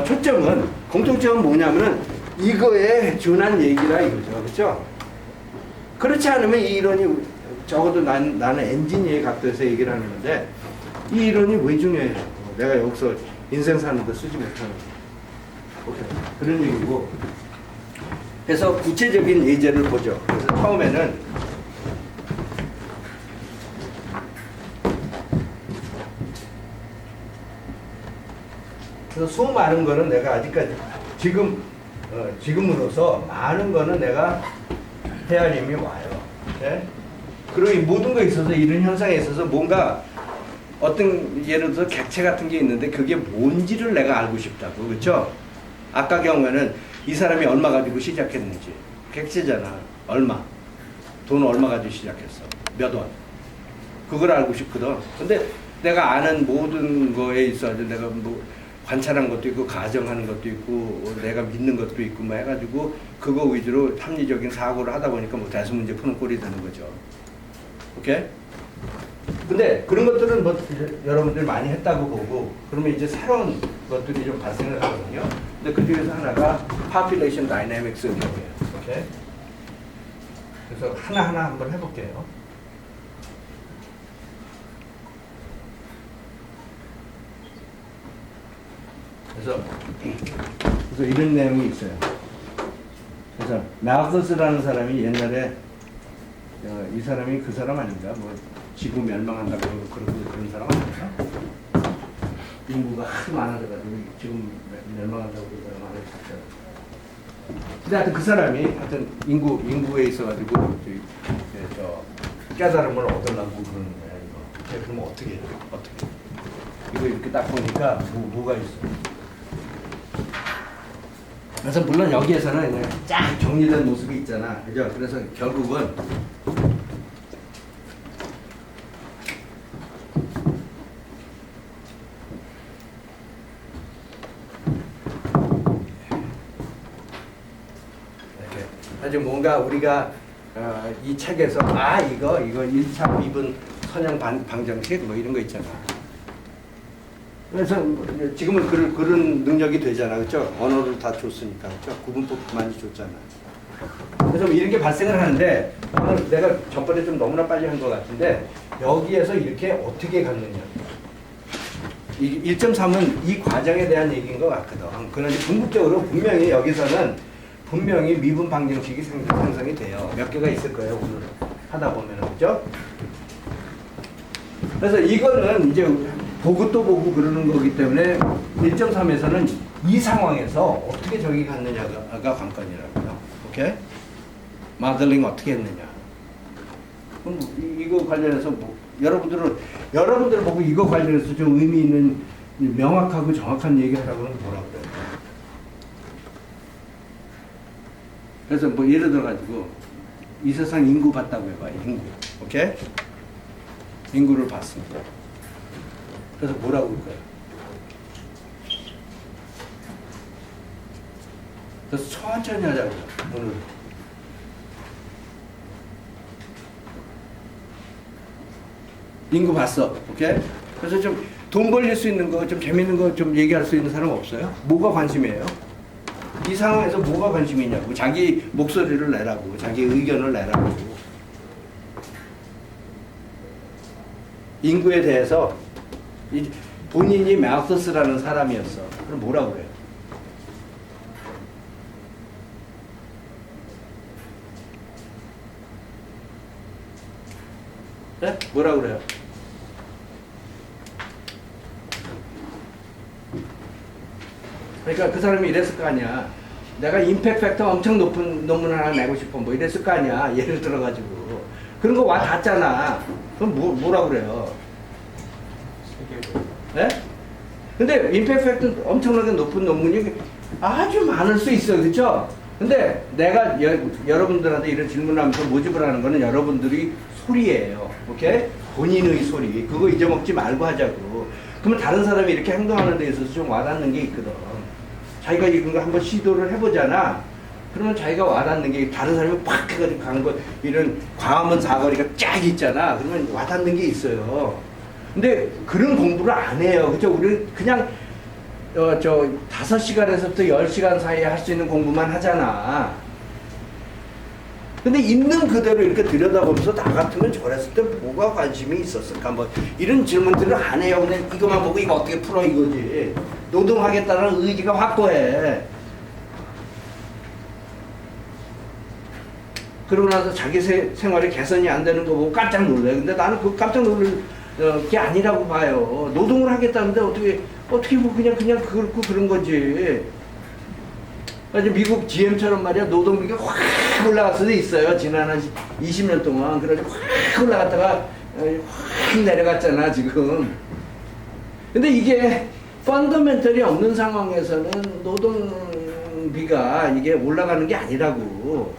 초점은 공통점은 뭐냐면은 이거에 준한 얘기라 이거죠. 그렇죠? 그렇지 않으면 이 이론이 적어도 나는 엔지니어의 각도에서 얘기를 하는 건데 이 이론이 왜 중요해요? 내가 여기서 인생 사는데 쓰지 못하는 오케이. 그런 얘기고. 그래서 구체적인 예제를 보죠. 그래서 처음에는 그래서 수많은 거는 내가 아직까지 지금으로서 많은 거는 내가 헤아림이 와요. 네? 그리고 이 모든 거에 있어서 이런 현상에 있어서 뭔가 어떤 예를 들어서 객체 같은 게 있는데 그게 뭔지를 내가 알고 싶다고. 그렇죠? 아까 경우에는 이 사람이 얼마 가지고 시작했는지 객체잖아. 얼마. 돈 얼마 가지고 시작했어? 몇 원? 그걸 알고 싶거든. 근데 내가 아는 모든 거에 있어서 내가 뭐 관찰한 것도 있고 가정하는 것도 있고 내가 믿는 것도 있고 뭐 해가지고 그거 위주로 합리적인 사고를 하다 보니까 뭐 대수문제 푸는 꼴이 되는 거죠. 오케이? 근데 그런 것들은 뭐 여러분들 많이 했다고 보고 그러면 이제 새로운 것들이 좀 발생을 하거든요. 근데 그 중에서 하나가 population dynamics라고 해요. 오케이? 그래서 하나하나 한번 해볼게요. 그래서 이런 내용이 있어요. 그래서 마커스라는 사람이 옛날에 이 사람이 그 사람 아닌가? 뭐 지구 멸망한다고 그런 사람 아닌가? 인구가 하도 많아져가지고 지금 멸망한다고 그런 사람 아닌가? 근데 하여튼 그 사람이 하여튼 인구에 있어가지고 깨달음을 얻으려고 그러는 거야 이거. 그러면 어떻게 해요? 어떻게? 이거 이렇게 딱 보니까 뭐가 있어? 그래서 물론 여기에서는 그냥 쫙 정리된 모습이 있잖아. 그죠? 그래서 결국은 이렇게 아주 뭔가 우리가 이 책에서 이거 1차 미분 선형 방정식 뭐 이런 거 있잖아. 그래서 지금은 그런 능력이 되잖아, 그렇죠? 언어를 다 줬으니까, 그렇죠? 구분법 많이 줬잖아. 그래서 이렇게 발생을 하는데 오늘 내가 전번에 좀 너무나 빨리 한 것 같은데 여기에서 이렇게 어떻게 갔느냐. 1.3은 이 과정에 대한 얘기인 것 같거든. 그런데 궁극적으로 분명히 여기서는 분명히 미분 방정식이 생성이 돼요. 몇 개가 있을 거예요, 오늘 하다 보면, 그렇죠? 그래서 이거는 이제 보고 또 보고 그러는 거기 때문에 1.3에서는 이 상황에서 어떻게 저기 갔느냐가 관건이라고요. 오케이? 마들링 어떻게 했느냐. 그럼 이거 관련해서 뭐 여러분들 보고 이거 관련해서 좀 의미 있는 명확하고 정확한 얘기 하라고는 뭐라고 그래요. 그래서 뭐 예를 들어 가지고 이 세상 인구 봤다고 해봐요. 인구. 오케이? 인구를 봤습니다. 그래서 뭐라고 할까요? 그래서 천천히 하자고요. 오늘. 인구 봤어. 오케이? 그래서 좀 돈 벌릴 수 있는 거, 좀 재밌는 거 좀 얘기할 수 있는 사람 없어요? 뭐가 관심이에요? 이 상황에서 뭐가 관심이냐고. 자기 목소리를 내라고. 자기 의견을 내라고. 인구에 대해서 본인이 마우스라는 사람이었어. 그럼 뭐라고 그래요? 네? 뭐라고 그래요? 그러니까 그 사람이 이랬을 거 아니야. 내가 임팩트 팩터 엄청 높은 논문 하나 내고 싶어. 뭐 이랬을 거 아니야. 예를 들어가지고. 그런 거 와 닿잖아. 그럼 뭐라고 그래요? 네? 근데 임팩트 팩터 엄청나게 높은 논문이 아주 많을 수 있어요. 그렇죠? 근데 내가 여러분들한테 이런 질문을 하면서 모집을 하는 거는 여러분들이 소리예요. 오케이? 본인의 소리. 그거 잊어먹지 말고 하자고. 그러면 다른 사람이 이렇게 행동하는 데 있어서 좀 와닿는 게 있거든. 자기가 이런 거 한번 시도를 해보잖아. 그러면 자기가 와닿는 게 다른 사람이 팍 해가지고 간 거, 이런 광화문 사거리가 쫙 있잖아. 그러면 와닿는 게 있어요. 근데 그런 공부를 안 해요. 그죠? 우리는 그냥, 5시간에서부터 10시간 사이에 할 수 있는 공부만 하잖아. 근데 있는 그대로 이렇게 들여다보면서 나 같으면 저랬을 때 뭐가 관심이 있었을까? 뭐 이런 질문들을 안 해요. 그냥 이것만 보고 이거 어떻게 풀어 이거지. 노동하겠다는 의지가 확고해. 그러고 나서 자기 생활이 개선이 안 되는 거 보고 깜짝 놀래. 근데 나는 그 깜짝 놀랄 게 아니라고 봐요. 노동을 하겠다는데 어떻게 뭐 그냥 그렇고 그런 거지. 미국 GM처럼 말이야 노동비가 확 올라갈 수도 있어요. 지난 한 20년 동안. 그래서 확 올라갔다가 확 내려갔잖아 지금. 근데 이게 펀더멘털이 없는 상황에서는 노동비가 이게 올라가는 게 아니라고.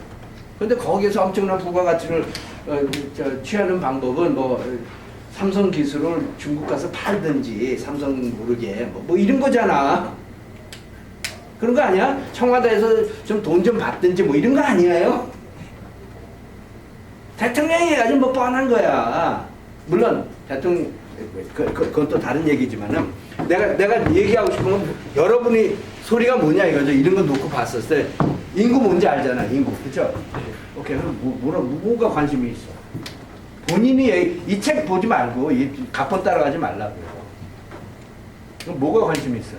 근데 거기서 엄청난 부가가치를 취하는 방법은 뭐 삼성 기술을 중국 가서 팔든지 삼성 모르게 뭐 이런 거잖아. 그런 거 아니야? 청와대에서 좀 돈 좀 받든지 뭐 이런 거 아니에요? 대통령이 해가지고 뭐 뻔한 거야. 물론 대통령 그건 또 다른 얘기지만은 내가 얘기하고 싶은 건 여러분이 소리가 뭐냐 이거죠. 이런 거 놓고 봤을 때 인구 뭔지 알잖아. 인구 그렇죠? 오케이. 그럼 뭐가 관심이 있어? 본인이 이 책 보지 말고 이 가폰 따라가지 말라고요. 그럼 뭐가 관심이 있어?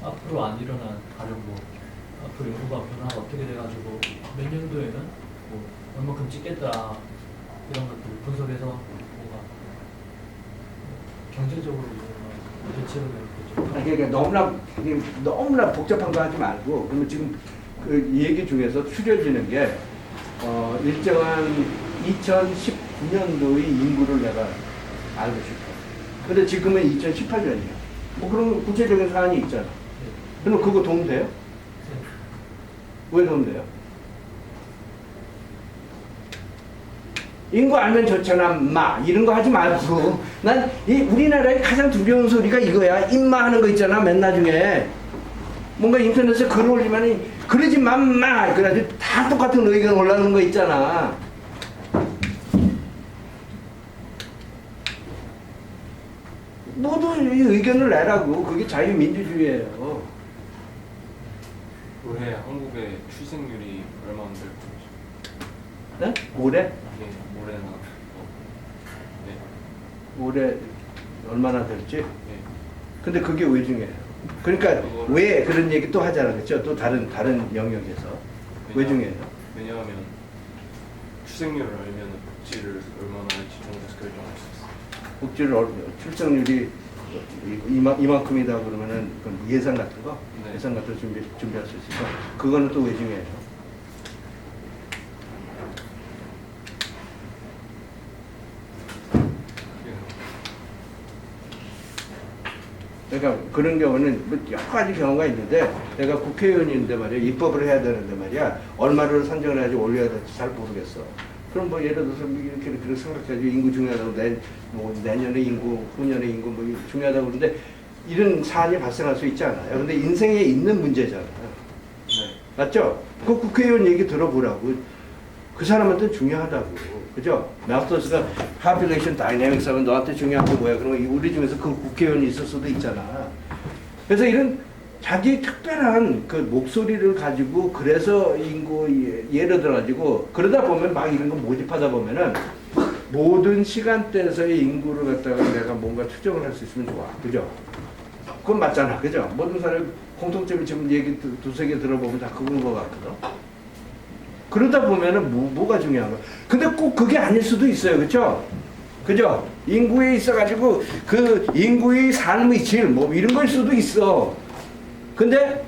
앞으로 안 일어난 가령 뭐 앞으로 인구가 변화가 어떻게 돼가지고 몇 년도에는 뭐 얼마큼 찍겠다 이런 것들 분석해서 뭔가 경제적으로 대책을 내는 그러니까 너무나 복잡한 거 하지 말고 그러면 지금 그 얘기 중에서 추려지는 게 일정한 2019년도의 인구를 내가 알고 싶어. 근데 지금은 2018년이야. 뭐 그런 구체적인 사안이 있잖아. 그럼 그거 도움 돼요? 왜 도움 돼요? 인구 알면 좋잖아, 마 이런 거 하지 말고 난 이 우리나라의 가장 두려운 소리가 이거야. 임마 하는 거 있잖아, 맨날 중에 뭔가 인터넷에 글 올리면 그러지 마 그래가지고 다 똑같은 의견 올라오는 거 있잖아. 모두 이 의견을 내라고. 그게 자유민주주의예요. 올해 한국의 출생률이 얼마나 될지. 네? 올해? 네, 올해나. 네. 올해 얼마나 될지? 네. 근데 그게 왜 중요해요? 그러니까 왜 그런 얘기 또 하잖아, 그렇죠? 또 다른 영역에서 왜 중요해요? 왜냐하면 출생률을 알면 복지를 얼마나 할지 정부에서 결정할 수 있어요. 복지를 출생률이 이만큼이다 그러면은 그건 예산 같은 거, 네. 예산 같은 거 준비할 수 있어서 그거는 또 왜 중요해요? 그러니까 그런 경우는 뭐 여러 가지 경우가 있는데 내가 국회의원인데 말이야 입법을 해야 되는데 말이야 얼마를 산정을 해야지 올려야 될지 잘 모르겠어. 그럼 뭐 예를 들어서 이렇게 생각해가지고 인구 중요하다고 뭐 내년에 인구, 후년에 인구 뭐 중요하다고 그러는데 이런 사안이 발생할 수 있지 않아요. 근데 인생에 있는 문제잖아요. 네. 맞죠? 그 국회의원 얘기 들어보라고. 그 사람한테 중요하다고. 그죠? 마스터스가 population dynamics 하면 너한테 중요한 게 뭐야? 그러면 우리 중에서 그 국회의원이 있을 수도 있잖아. 그래서 이런 자기 특별한 그 목소리를 가지고 그래서 인구 예를 들어가지고 그러다 보면 막 이런 거 모집하다 보면은 모든 시간대에서의 인구를 갖다가 내가 뭔가 추정을 할 수 있으면 좋아. 그죠? 그건 맞잖아. 그죠? 모든 사람이 공통점이 지금 얘기 두세 개 들어보면 다 그건 것 같거든. 그러다 보면은 뭐가 중요한 거야. 근데 꼭 그게 아닐 수도 있어요. 그죠? 그죠? 인구에 있어가지고 그 인구의 삶의 질 뭐 이런 걸 수도 있어. 근데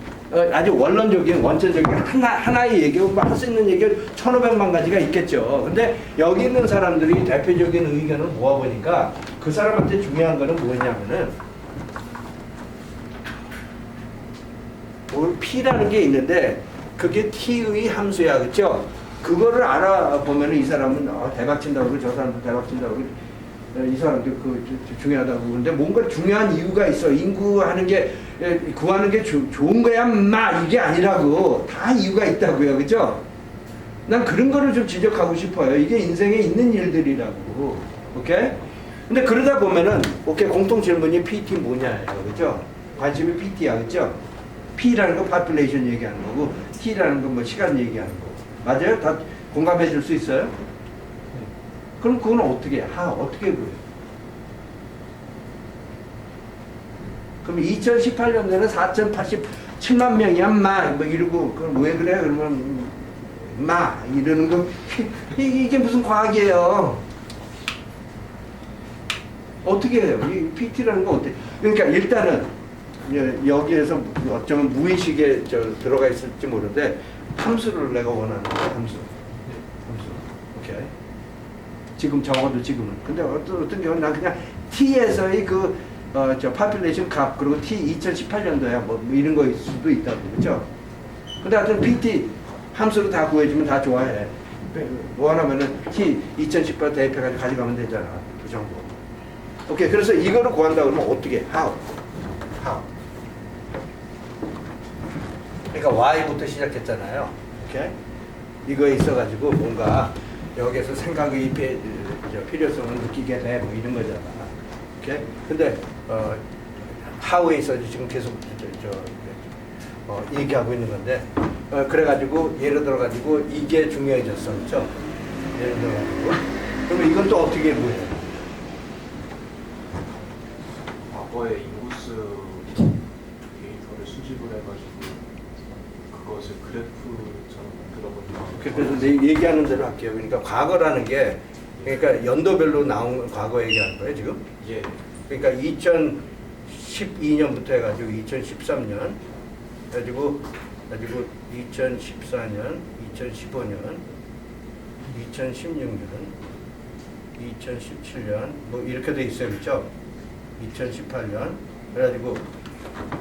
아주 원론적인 원천적인 하나의 얘기고 뭐 할 수 있는 얘기가 1500만 가지가 있겠죠. 근데 여기 있는 사람들이 대표적인 의견을 모아보니까 그 사람한테 중요한 거는 뭐냐면은 P라는 게 있는데 그게 T의 함수야. 그렇죠? 그거를 알아보면 이 사람은 대박 친다고 그러고 저 사람도 대박 친다고 그러고 이 사람도 중요하다고 그러는데 뭔가 중요한 이유가 있어. 인구하는 게 구하는 게 좋은 거야 마 이게 아니라고. 다 이유가 있다고요. 그죠? 난 그런 거를 좀 지적하고 싶어요. 이게 인생에 있는 일들이라고. 오케이? 근데 그러다 보면은 오케이 공통 질문이 PT 뭐냐예요. 그죠? 관심이 PT야. 그죠? P라는 건 population 얘기하는 거고 T라는 건 뭐 시간 얘기하는 거고. 맞아요? 다 공감해 줄 수 있어요? 네. 그럼 그건 어떻게 어떻게 보여요? 그럼 2018년도에는 4,087만 명이야 마 뭐 이러고 그럼 왜 그래? 그러면 마 이러는 거 이게 무슨 과학이에요? 어떻게 해요? 이 PT라는 건 어떻게? 그러니까 일단은 여기에서 어쩌면 무의식에 들어가 있을지 모르는데 함수를 내가 원하는 거야. 함수. 오케이. 지금 적어도 지금은. 근데 어떤 경우는 난 그냥 T에서의 population 값 그리고 T 2018년도야 뭐 이런 거일 수도 있다고. 그죠? 근데 하여튼 PT 함수로 다 구해주면 다 좋아해. 뭐 하나면은 T 2018 대입해가지고 가져가면 되잖아. 그 정도. 오케이. 그래서 이거를 구한다 그러면 어떻게? How? 그러니까 Y부터 시작했잖아요. 오케이? 이거에 있어가지고 뭔가 여기에서 생각의 필요성을 느끼게 돼. 뭐 이런 거잖아. 오케이? 근데, How에 있어서 지금 계속 얘기하고 있는 건데, 그래가지고 예를 들어가지고 이게 중요해졌어. 그렇죠? 예를 들어가지고. 그러면 이건 또 어떻게 구해요? 과거의 인구수 데이터를 수집을 해가지고 그것을 그래프처럼 만들어버리면 그래서 내 얘기하는 대로 할게요. 그러니까 과거라는 게 그러니까 연도별로 나온 과거 얘기하는 거예요 지금. 예. 그러니까 2012년부터 해가지고 2013년 가지고 2014년, 2015년, 2016년, 2017년 뭐 이렇게 돼 있어요, 그렇죠? 2018년 그래가지고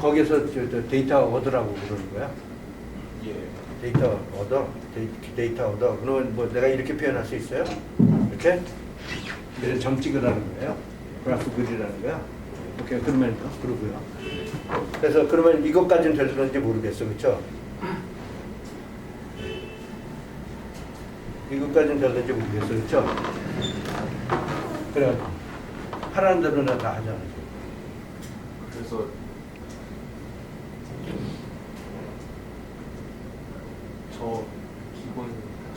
거기서 저 데이터 얻으라고 그러는 거야. 예. 데이터 얻어. 그러면 뭐 내가 이렇게 표현할 수 있어요? 이렇게? 이런 점 찍으라는 거예요. 그래프 그리라는 거야. 오케이, 그러면 그러고요. 그래서 그러면 이것까지는 될는지 모르겠어, 그렇죠? 이것까지는 될는지 모르겠어, 그렇죠? 그래, 하라는 대로 내가 다 하잖아. 그래서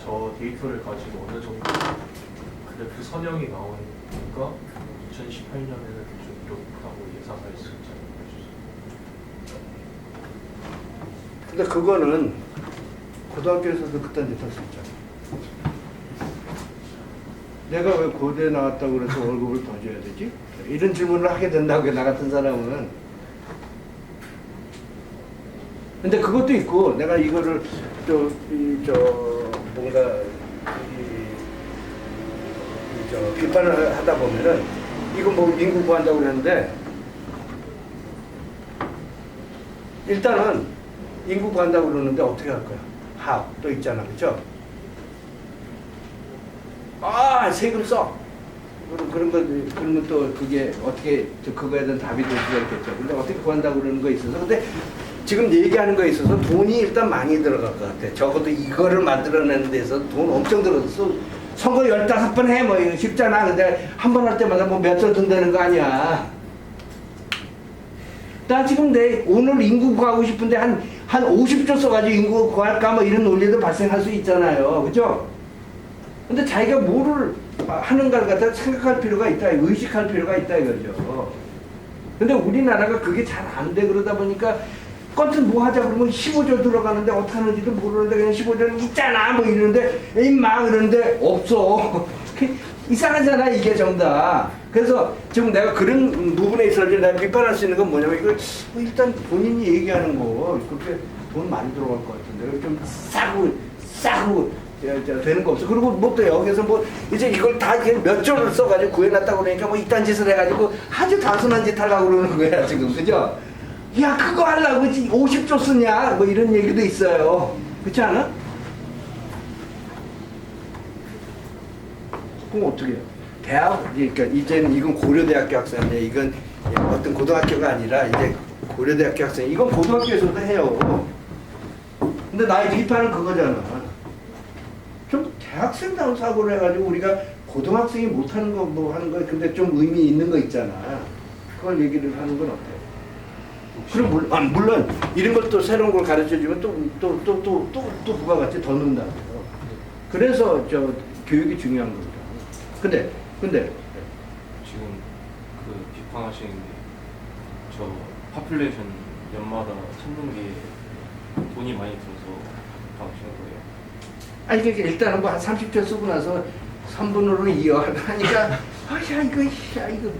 저 데이터를 가지고 어느 정도 그래프 선형이 나오니까 2018년에는 좀 이렇다고 예상할 수 있지 않을까 싶습니다. 근데 그거는 고등학교에서도 그딴 짓 할 수 있잖아. 내가 왜 고대 나왔다고 그래서 월급을 더 줘야 되지? 이런 질문을 하게 된다고 나 같은 사람은. 근데 그것도 있고 내가 이거를 뭔가 비판을 하다 보면은 이거 뭐 인구 구한다고 그랬는데 일단은 인구 구한다고 그러는데 어떻게 할 거야? How 또 있잖아, 그렇죠? 세금 써. 그런 거 그러면 또 그게 어떻게 그거에 대한 답이 될 수가 있겠죠. 근데 어떻게 구한다고 그러는 거 있어서 근데 지금 얘기하는 거에 있어서 돈이 일단 많이 들어갈 것 같아. 적어도 이거를 만들어내는 데서 돈 엄청 들었어. 선거 15번 해, 뭐, 이거 쉽잖아. 근데 한 번 할 때마다 뭐 몇 조 든다는 거 아니야. 나 지금 오늘 인구 구하고 싶은데 한 50조 써가지고 인구 구할까 뭐 이런 논리도 발생할 수 있잖아요. 그죠? 근데 자기가 뭐를 하는가를 갖다 생각할 필요가 있다. 의식할 필요가 있다 이거죠. 근데 우리나라가 그게 잘 안 돼. 그러다 보니까 겉은 뭐 하자 그러면 15조 들어가는데 어떻게 하는지도 모르는데 그냥 15조는 있잖아 뭐 이러는데 임마 그러는데 없어. 이상하잖아 이게 정답. 그래서 지금 내가 그런 부분에 있어서 내가 비판할 수 있는 건 뭐냐면 이거 일단 본인이 얘기하는 거 그렇게 돈 많이 들어갈 것 같은데 좀 싸고 되는 거 없어. 그리고 뭐 또 여기서 뭐 이제 이걸 다 몇 조를 써가지고 구해놨다고 그러니까 뭐 이딴 짓을 해가지고 아주 단순한 짓 하려고 그러는 거야 지금. 그죠? 야 그거 하려고 50조 쓰냐 뭐 이런 얘기도 있어요. 그렇지 않아? 그럼 어떻게 해요? 그러니까 이제는 이건 고려대학교 학생이야. 이건 어떤 고등학교가 아니라 이제 고려대학교 학생. 이건 고등학교에서도 해요. 근데 나의 비판은 그거잖아. 좀 대학생다운 사고를 해가지고 우리가 고등학생이 못하는 거 뭐 하는 거 근데 좀 의미 있는 거 있잖아. 그걸 얘기를 하는 건 어때? 그럼 물론 이런 것도 새로운 걸 가르쳐주면 또 부가가치 더 는다고요. 그래서 교육이 중요한 겁니다. 근데 지금 그 비판하시는 게 저 파퓰레이션 연마다 3분기에 돈이 많이 들어서 비판하시는 거예요. 아니 그러니까 일단은 뭐 한 30초 쓰고 나서 3분으로 이어 하니까 이거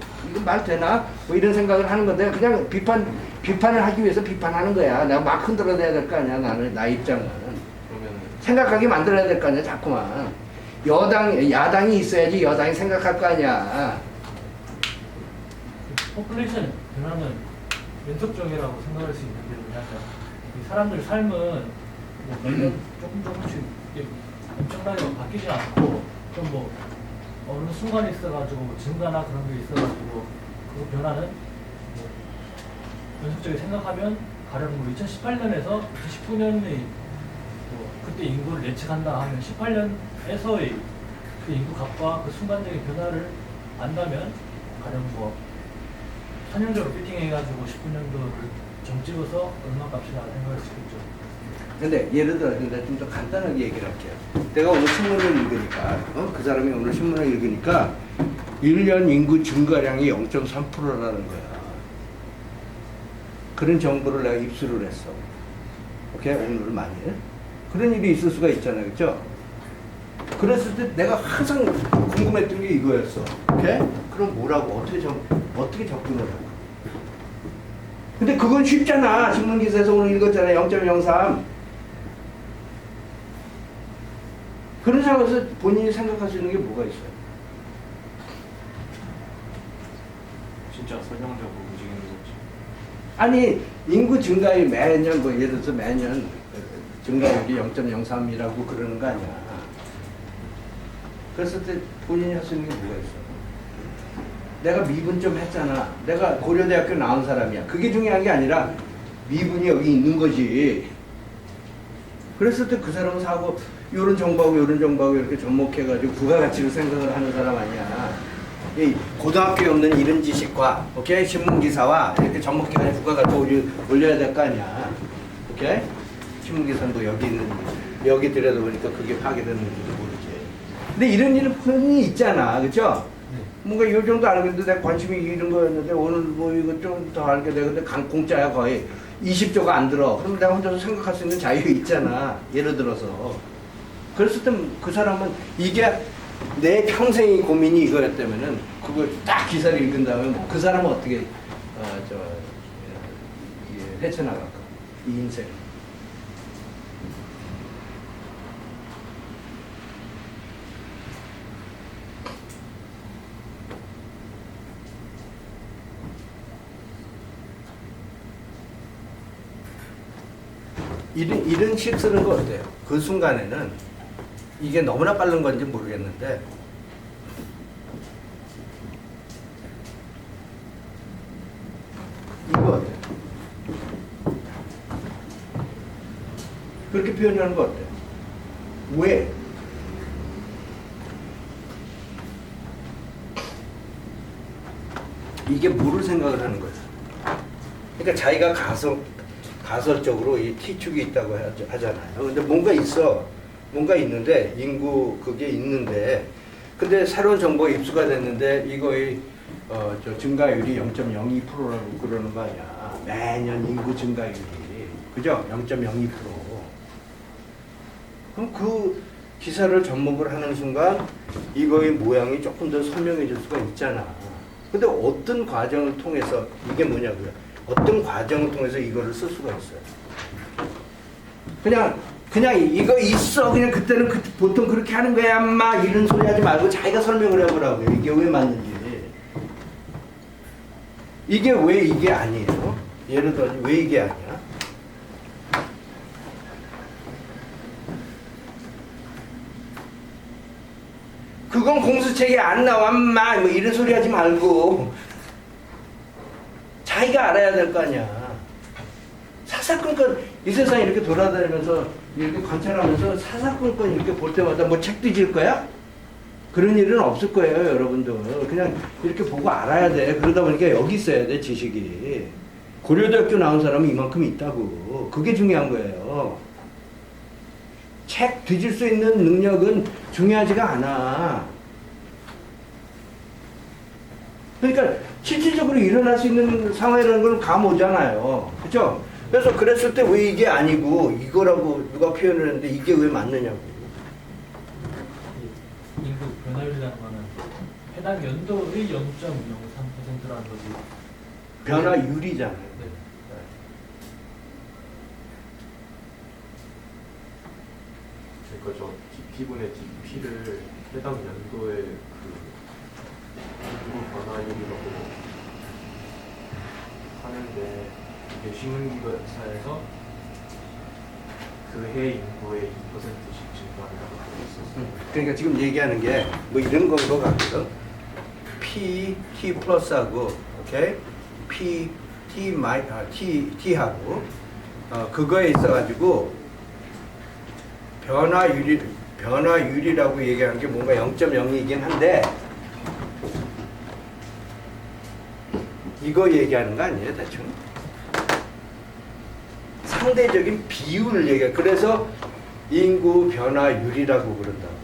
말 되나? 뭐 이런 생각을 하는 건데 그냥 비판을 하기 위해서 비판하는 거야. 내가 막 흔들어내야 될 거 아니야. 나 입장은 그러면 생각하게 만들어야 될 거 아니야. 자꾸만 야당이 있어야지 여당이 생각할 거 아니야. 포퓰레이션 변화는 연속적이라고 생각할 수 있는데 뭐냐면 이 사람들 삶은 매년 조금씩 이게 엄청나게 바뀌지 않고 좀 뭐 어느 순간에 있어가지고 뭐 증가나 그런 게 있어가지고 그 변화는 뭐 연속적으로 생각하면 가령 뭐 2018년에서 2019년의 뭐 그때 인구를 예측한다 하면 18년에서의 그 인구 값과 그 순간적인 변화를 안다면 가령 뭐 4년적으로 피팅해가지고 19년도를 점 찍어서 얼마 값이다 생각할 수 있겠죠. 근데 예를 들어 좀 더 간단하게 얘기를 할게요. 내가 오늘 신문을 읽으니까 그 사람이 오늘 신문을 읽으니까 1년 인구 증가량이 0.3%라는 거야. 그런 정보를 내가 입수를 했어. 오케이? 오늘 만일 그런 일이 있을 수가 있잖아요, 그렇죠? 그랬을 때 내가 항상 궁금했던 게 이거였어. 오케이? 그럼 뭐라고 어떻게 접근을 할까? 근데 그건 쉽잖아. 신문 기사에서 오늘 읽었잖아. 0.03. 그런 상황에서 본인이 생각할 수 있는 게 뭐가 있어요? 진짜 설명적으로 움직이는 거지. 아니 인구 증가율 매년 뭐 예를 들어서 매년 증가율이 0.03이라고 그러는 거 아니야. 그랬을 때 본인이 할 수 있는 게 뭐가 있어? 내가 미분 좀 했잖아. 내가 고려대학교 나온 사람이야. 그게 중요한 게 아니라 미분이 여기 있는 거지. 그랬을 때 그 사람은 사고 요런 정보하고 요런 정보하고 이렇게 접목해가지고 부가가치로 생각을 하는 사람 아니야. 이 고등학교에 없는 이런 지식과 오케이 신문기사와 이렇게 접목해가지고 부가가치 올려야 될 거 아니야. 오케이 신문기사도 여기 있는 여기 들여다보니까 그게 파괴됐는지도 모르지. 근데 이런 일은 흔히 있잖아, 그렇죠? 뭔가 이 정도 알겠는데 내가 관심이 이런 거였는데 오늘 뭐 이거 좀 더 알게 돼. 근데 공짜야 거의 20조가 안 들어. 그럼 내가 혼자서 생각할 수 있는 자유 있잖아. 예를 들어서. 그랬을 때 그 사람은 이게 내 평생의 고민이 이거였다면은 그걸 딱 기사를 읽은 다음에 그 사람은 어떻게 헤쳐나갈까? 이 인생. 이런 식 쓰는 거 어때요? 그 순간에는 이게 너무나 빠른 건지 모르겠는데 이거 어때요? 그렇게 표현하는 거 어때요? 왜? 이게 뭐를 생각을 하는 거죠? 그러니까 자기가 가설적으로 이 T축이 있다고 하잖아요. 근데 뭔가 있어. 뭔가 있는데, 인구 그게 있는데, 근데 새로운 정보가 입수가 됐는데, 이거의 증가율이 0.02%라고 그러는 거 아니야. 매년 인구 증가율이. 그죠? 0.02%. 그럼 그 기사를 접목을 하는 순간, 이거의 모양이 조금 더 선명해질 수가 있잖아. 근데 어떤 과정을 통해서, 이게 뭐냐고요? 어떤 과정을 통해서 이거를 쓸 수가 있어요. 그냥 이거 있어. 그냥 그때는 보통 그렇게 하는 거야. 막 이런 소리 하지 말고 자기가 설명을 해보라고요. 이게 왜 맞는지. 이게 왜 이게 아니에요? 예를 들어 왜 이게 아니야? 그건 공수책에 안 나와. 막 뭐 이런 소리 하지 말고 자기가 알아야 될 거 아니야. 사사건건 이 세상 이렇게 돌아다니면서 이렇게 관찰하면서 사사건건 이렇게 볼 때마다 뭐 책 뒤질 거야? 그런 일은 없을 거예요, 여러분들. 그냥 이렇게 보고 알아야 돼. 그러다 보니까 여기 있어야 돼, 지식이. 고려대학교 나온 사람은 이만큼 있다고. 그게 중요한 거예요. 책 뒤질 수 있는 능력은 중요하지가 않아. 그러니까 실질적으로 일어날 수 있는 상황이라는 걸 감 오잖아요. 그죠? 그래서 그랬을 때 왜 이게 아니고 이거라고 누가 표현을 했는데 이게 왜 맞느냐고. 인구 변화율이라는 거는 해당 연도의 0.03%라는 거지. 변화율이잖아요. 네. 그러니까 저 DP분의 DP를 해당 연도의 그 인구 변화율이라고 하는데 이게 신문기사에서 그 해 인구의 2%씩 증가한다고 되어 있었어요. 그러니까 지금 얘기하는 게 뭐 이런 건 것 같거든. P, T 플러스하고, 오케이? P, T 마이, T하고, 그거에 있어가지고, 변화율이라고 얘기하는 게 뭔가 0.0이긴 한데, 이거 얘기하는 거 아니에요, 대충? 상대적인 비율을 얘기해. 그래서 인구 변화율이라고 그런다고.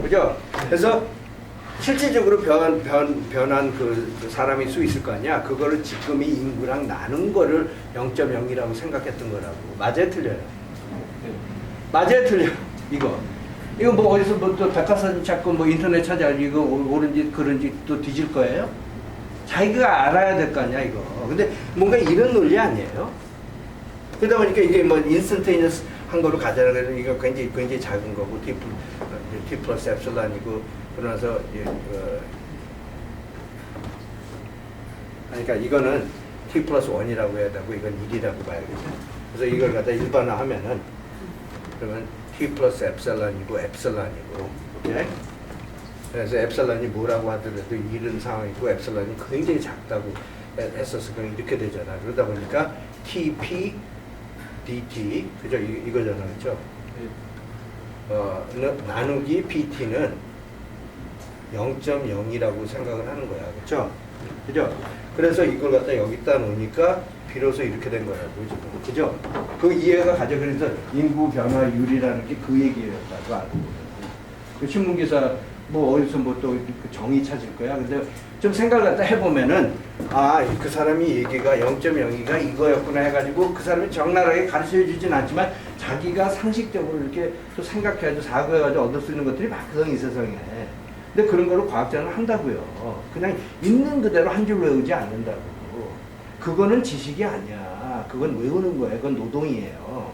그죠? 그래서 실질적으로 변한 그 사람이 수 있을 거 아니야? 그거를 지금이 인구랑 나눈 거를 0.0이라고 생각했던 거라고. 맞아요, 틀려요? 네. 맞아요, 틀려요? 이거 뭐 어디서 뭐 또 백과사전 찾고 뭐 인터넷 찾아 이거 옳은지 그런지 또 뒤질 거예요? 자기가 알아야 될 거 아니야, 이거. 근데 뭔가 이런 논리 아니에요? 그러다 보니까 이게 뭐 인스턴테이너스 한 거로 가자는 거는 이거 굉장히 작은 거고 T 플러스 엡실론이고 그러면서 그러니까 이거는 T 플러스 1이라고 해야 되고 이건 1이라고 봐야겠죠. 그래서 이걸 갖다 일반화하면은 그러면 T 플러스 엡실론이고 엡실론이고 오케이? 그래서 엡실론이 뭐라고 하더라도 이런 상황이고 엡실론이 굉장히 작다고 했었어. 그럼 이렇게 되잖아. 그러다 보니까 TP DT 그죠? 이거잖아, 그렇죠? 네. 나누기 PT는 0.0이라고 생각을 하는 거야, 그렇죠? 그죠? 그래서 이걸 갖다 여기다 놓으니까 비로소 이렇게 된 거라고 지금, 그죠? 그 이해가 가져. 그래서 인구 변화율이라는 게 그 얘기였다고 알고 있거든요. 그 신문 기사 뭐 어디서 뭐 또 정의 찾을 거야. 근데 좀 생각을 갖다 해보면은 그 사람이 얘기가 0.0이가 이거였구나 해가지고 그 사람이 적나라하게 가르쳐주진 않지만 자기가 상식적으로 이렇게 또 생각해가지고 사고해가지고 얻을 수 있는 것들이 많거든, 이 세상에. 근데 그런 거를 과학자는 한다고요. 그냥 있는 그대로 한 줄 외우지 않는다고. 그거는 지식이 아니야. 그건 외우는 거예요. 그건 노동이에요.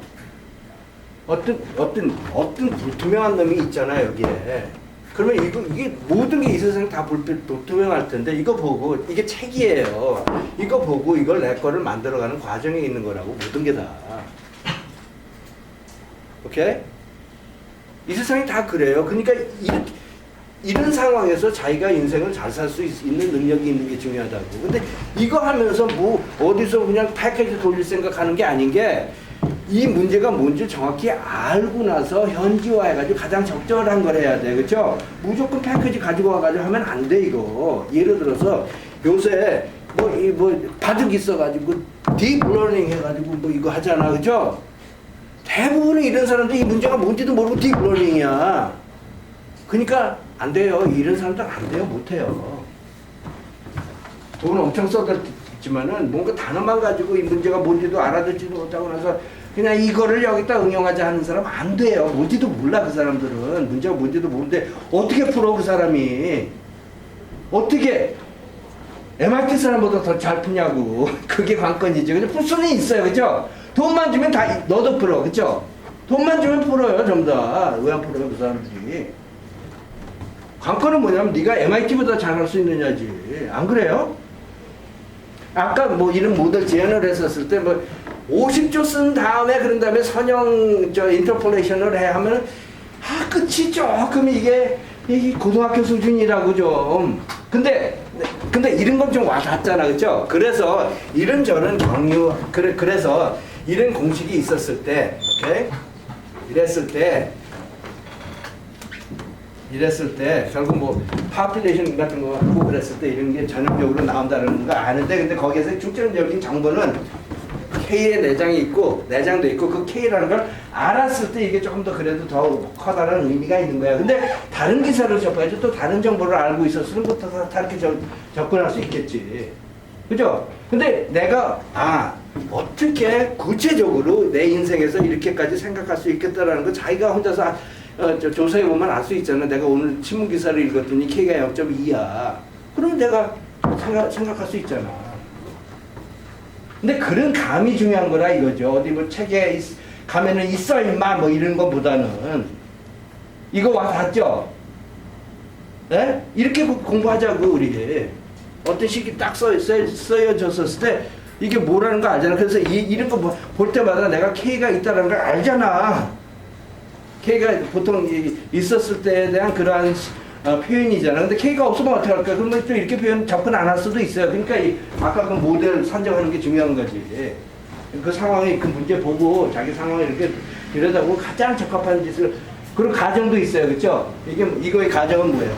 어떤 불투명한 놈이 있잖아, 여기에. 그러면 이게 모든 게 이 세상에 다 불투명할 텐데 이거 보고 이게 책이에요. 이거 보고 이걸 내 거를 만들어가는 과정에 있는 거라고 모든 게 다. 오케이? 이 세상이 다 그래요. 그러니까 이런 상황에서 자기가 인생을 잘 살 수 있는 능력이 있는 게 중요하다고. 근데 이거 하면서 뭐 어디서 그냥 패키지 돌릴 생각하는 게 아닌 게 이 문제가 뭔지 정확히 알고 나서 현지화해가지고 가장 적절한 걸 해야 돼. 그렇죠? 무조건 패키지 가지고 와가지고 하면 안 돼, 이거. 예를 들어서 요새 뭐 바둑 있어가지고 딥러닝 해가지고 뭐 이거 하잖아. 그렇죠? 대부분의 이런 사람들이 이 문제가 뭔지도 모르고 딥러닝이야. 그러니까 안 돼요. 이런 사람들 안 돼요. 못 해요. 돈 엄청 쏟았지만은 뭔가 단어만 가지고 이 문제가 뭔지도 알아듣지도 못하고 나서 그냥 이거를 여기다 응용하자 하는 사람 안 돼요. 뭔지도 몰라, 그 사람들은. 문제가 뭔지도 모르는데 어떻게 풀어, 그 사람이. 어떻게 MIT 사람보다 더 잘 푸냐고. 그게 관건이지. 근데 풀 수는 있어요. 그죠? 돈만 주면 다 너도 풀어. 그죠? 돈만 주면 풀어요. 전부 다. 왜 안 풀어요, 그 사람들이. 관건은 뭐냐면 네가 MIT보다 잘할 수 있느냐지. 안 그래요? 아까 뭐 이런 모델 제안을 했었을 때 뭐 50조 쓴 다음에 그런 다음에 선형 인터폴레이션을 해 하면 끝이 조금 이게 고등학교 수준이라고 좀. 근데 이런 건 좀 와닿잖아, 그렇죠? 그래서 이런저런 그래서 이런 공식이 있었을 때, 오케이? 이랬을 때 결국 뭐 파퓰레이션 같은 거 하고 그랬을 때 이런 게 전형적으로 나온다는 거 아는데, 근데 거기에서 중점적인 정보는 K의 내장이 있고 내장도 있고 그 K라는 걸 알았을 때 이게 조금 더 그래도 더 커다란 의미가 있는 거야. 근데 다른 기사를 접해야지 또 다른 정보를 알고 있었으면 그것도 다 이렇게 접근할 수 있겠지. 그죠? 근데 내가 어떻게 구체적으로 내 인생에서 이렇게까지 생각할 수 있겠다라는 거 자기가 혼자서 조사해보면 알 수 있잖아. 내가 오늘 신문 기사를 읽었더니 K가 0.2야. 그러면 내가 생각할 수 있잖아. 근데 그런 감이 중요한 거라 이거죠. 어디 뭐 책에 가면은 있어 임마 뭐 이런 것보다는 이거 와닿죠? 예? 이렇게 공부하자고 우리. 어떤 식이 딱 쓰여졌을 때 이게 뭐라는 거 알잖아. 그래서 이런 거 볼 때마다 내가 K가 있다는 걸 알잖아. K가 보통 있었을 때에 대한 그러한 표현이잖아. 근데 K가 없으면 어떻게 할까? 그러면 또 이렇게 표현 접근 안 할 수도 있어요. 그러니까 아까 그 모델 산정하는 게 중요한 거지. 그 상황에 그 문제 보고 자기 상황을 이렇게 들여다보고 가장 적합한 짓을 그런 가정도 있어요. 그렇죠? 이거의 가정은 뭐예요?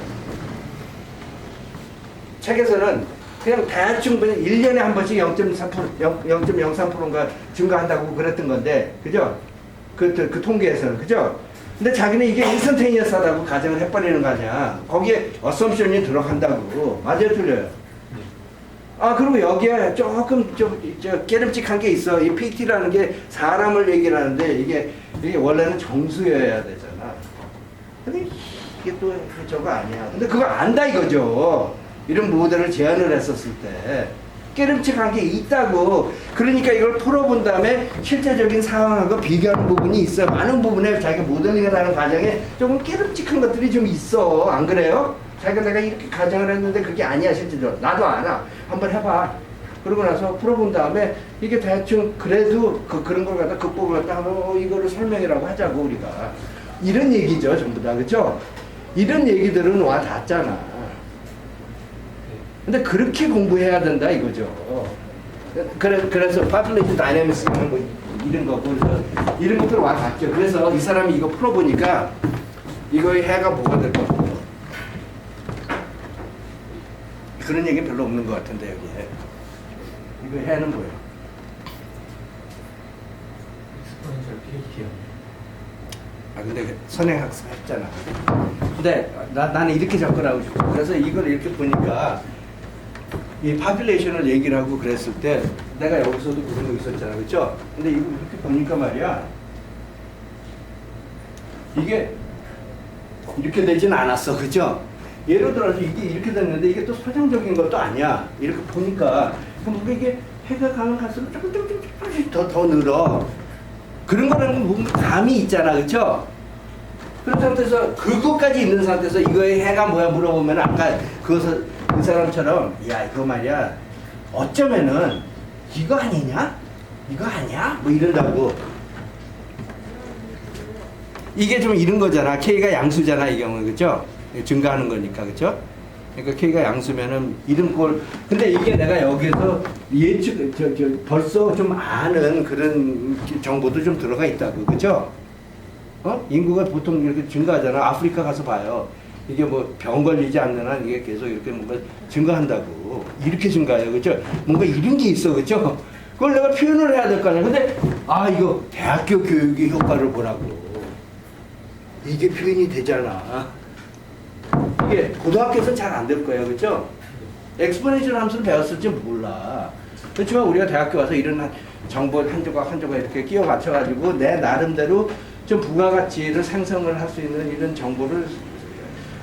책에서는 그냥 대충 1년에 한 번씩 0.03%인가 증가한다고 그랬던 건데, 그죠? 그 통계에서는, 그죠? 근데 자기는 이게 인스턴테니어스하다고 가정을 해버리는 거 아니야. 거기에 어썸션이 들어간다고. 맞아요, 틀려요? 아, 그리고 여기에 조금 깨름직한 게 있어. 이 PT라는 게 사람을 얘기를 하는데 이게 원래는 정수여야 되잖아. 근데 이게 또 저거 아니야. 근데 그거 안다 이거죠. 이런 모델을 제안을 했었을 때 깨름직한 게 있다고. 그러니까 이걸 풀어본 다음에 실제적인 상황하고 비교하는 부분이 있어. 많은 부분에 자기가 모델링을 하는 과정에 조금 깨름직한 것들이 좀 있어. 안 그래요? 자기가 내가 이렇게 가정을 했는데 그게 아니야 실제적으로. 나도 알아. 한번 해봐. 그러고 나서 풀어본 다음에 이게 대충 그래도 그런 걸 갖다 극복을 갖다 하면 이거를 설명이라고 하자고 우리가. 이런 얘기죠 전부 다. 그렇죠? 이런 얘기들은 와 닿잖아. 근데 그렇게 공부해야 된다 이거죠. 그래서 population dynamics 뭐 이런 거 그래서 이런 것들 와 닿죠. 그래서 이 사람이 이거 풀어보니까 이거의 해가 뭐가 될 것 같아요? 그런 얘기 별로 없는 것 같은데 여기에. 이거 해는 뭐예요? 익스포넨셜 PH요. 아 근데 선행학습 했잖아. 근데 나는 이렇게 접근하고 싶어. 그래서 이걸 이렇게 보니까 이 파퓰레이션을 얘기를 하고 그랬을 때 내가 여기서도 그런 거 있었잖아. 그렇죠? 근데 이거 이렇게 보니까 말이야. 이게 이렇게 되진 않았어. 그렇죠? 예를 들어서 이게 이렇게 됐는데 이게 또 서정적인 것도 아니야. 이렇게 보니까 뭔가 이게 해가 가면 갈수록 조금씩 더 늘어. 그런 거라는 뭔가 감이 있잖아. 그렇죠? 그런 상태에서 그것까지 있는 상태에서 이거의 해가 뭐야 물어보면 아까 그 사람처럼 야 이거 말이야 어쩌면은 이거 아니냐? 이거 아니야? 뭐 이런다고. 이게 좀 이런 거잖아. K가 양수잖아 이 경우는. 그렇죠? 증가하는 거니까. 그렇죠? 그러니까 K가 양수면은 이런 걸 근데 이게 내가 여기서 예측 벌써 좀 아는 그런 정보도 좀 들어가 있다고. 그렇죠? 인구가 보통 이렇게 증가하잖아. 아프리카 가서 봐요. 이게 뭐 병 걸리지 않는 한 이게 계속 이렇게 뭔가 증가한다고. 이렇게 증가해요. 그렇죠? 뭔가 이런 게 있어. 그렇죠? 그걸 내가 표현을 해야 될 거 아니야. 근데 이거 대학교 교육의 효과를 보라고. 이게 표현이 되잖아. 이게 고등학교에서는 잘 안 될 거예요. 그렇죠? 엑스포넨셜 함수를 배웠을지 몰라. 그렇지만 우리가 대학교 와서 이런 정보 한 조각 한 조각 이렇게 끼워 맞춰가지고 내 나름대로 좀 부가가치를 생성을 할 수 있는 이런 정보를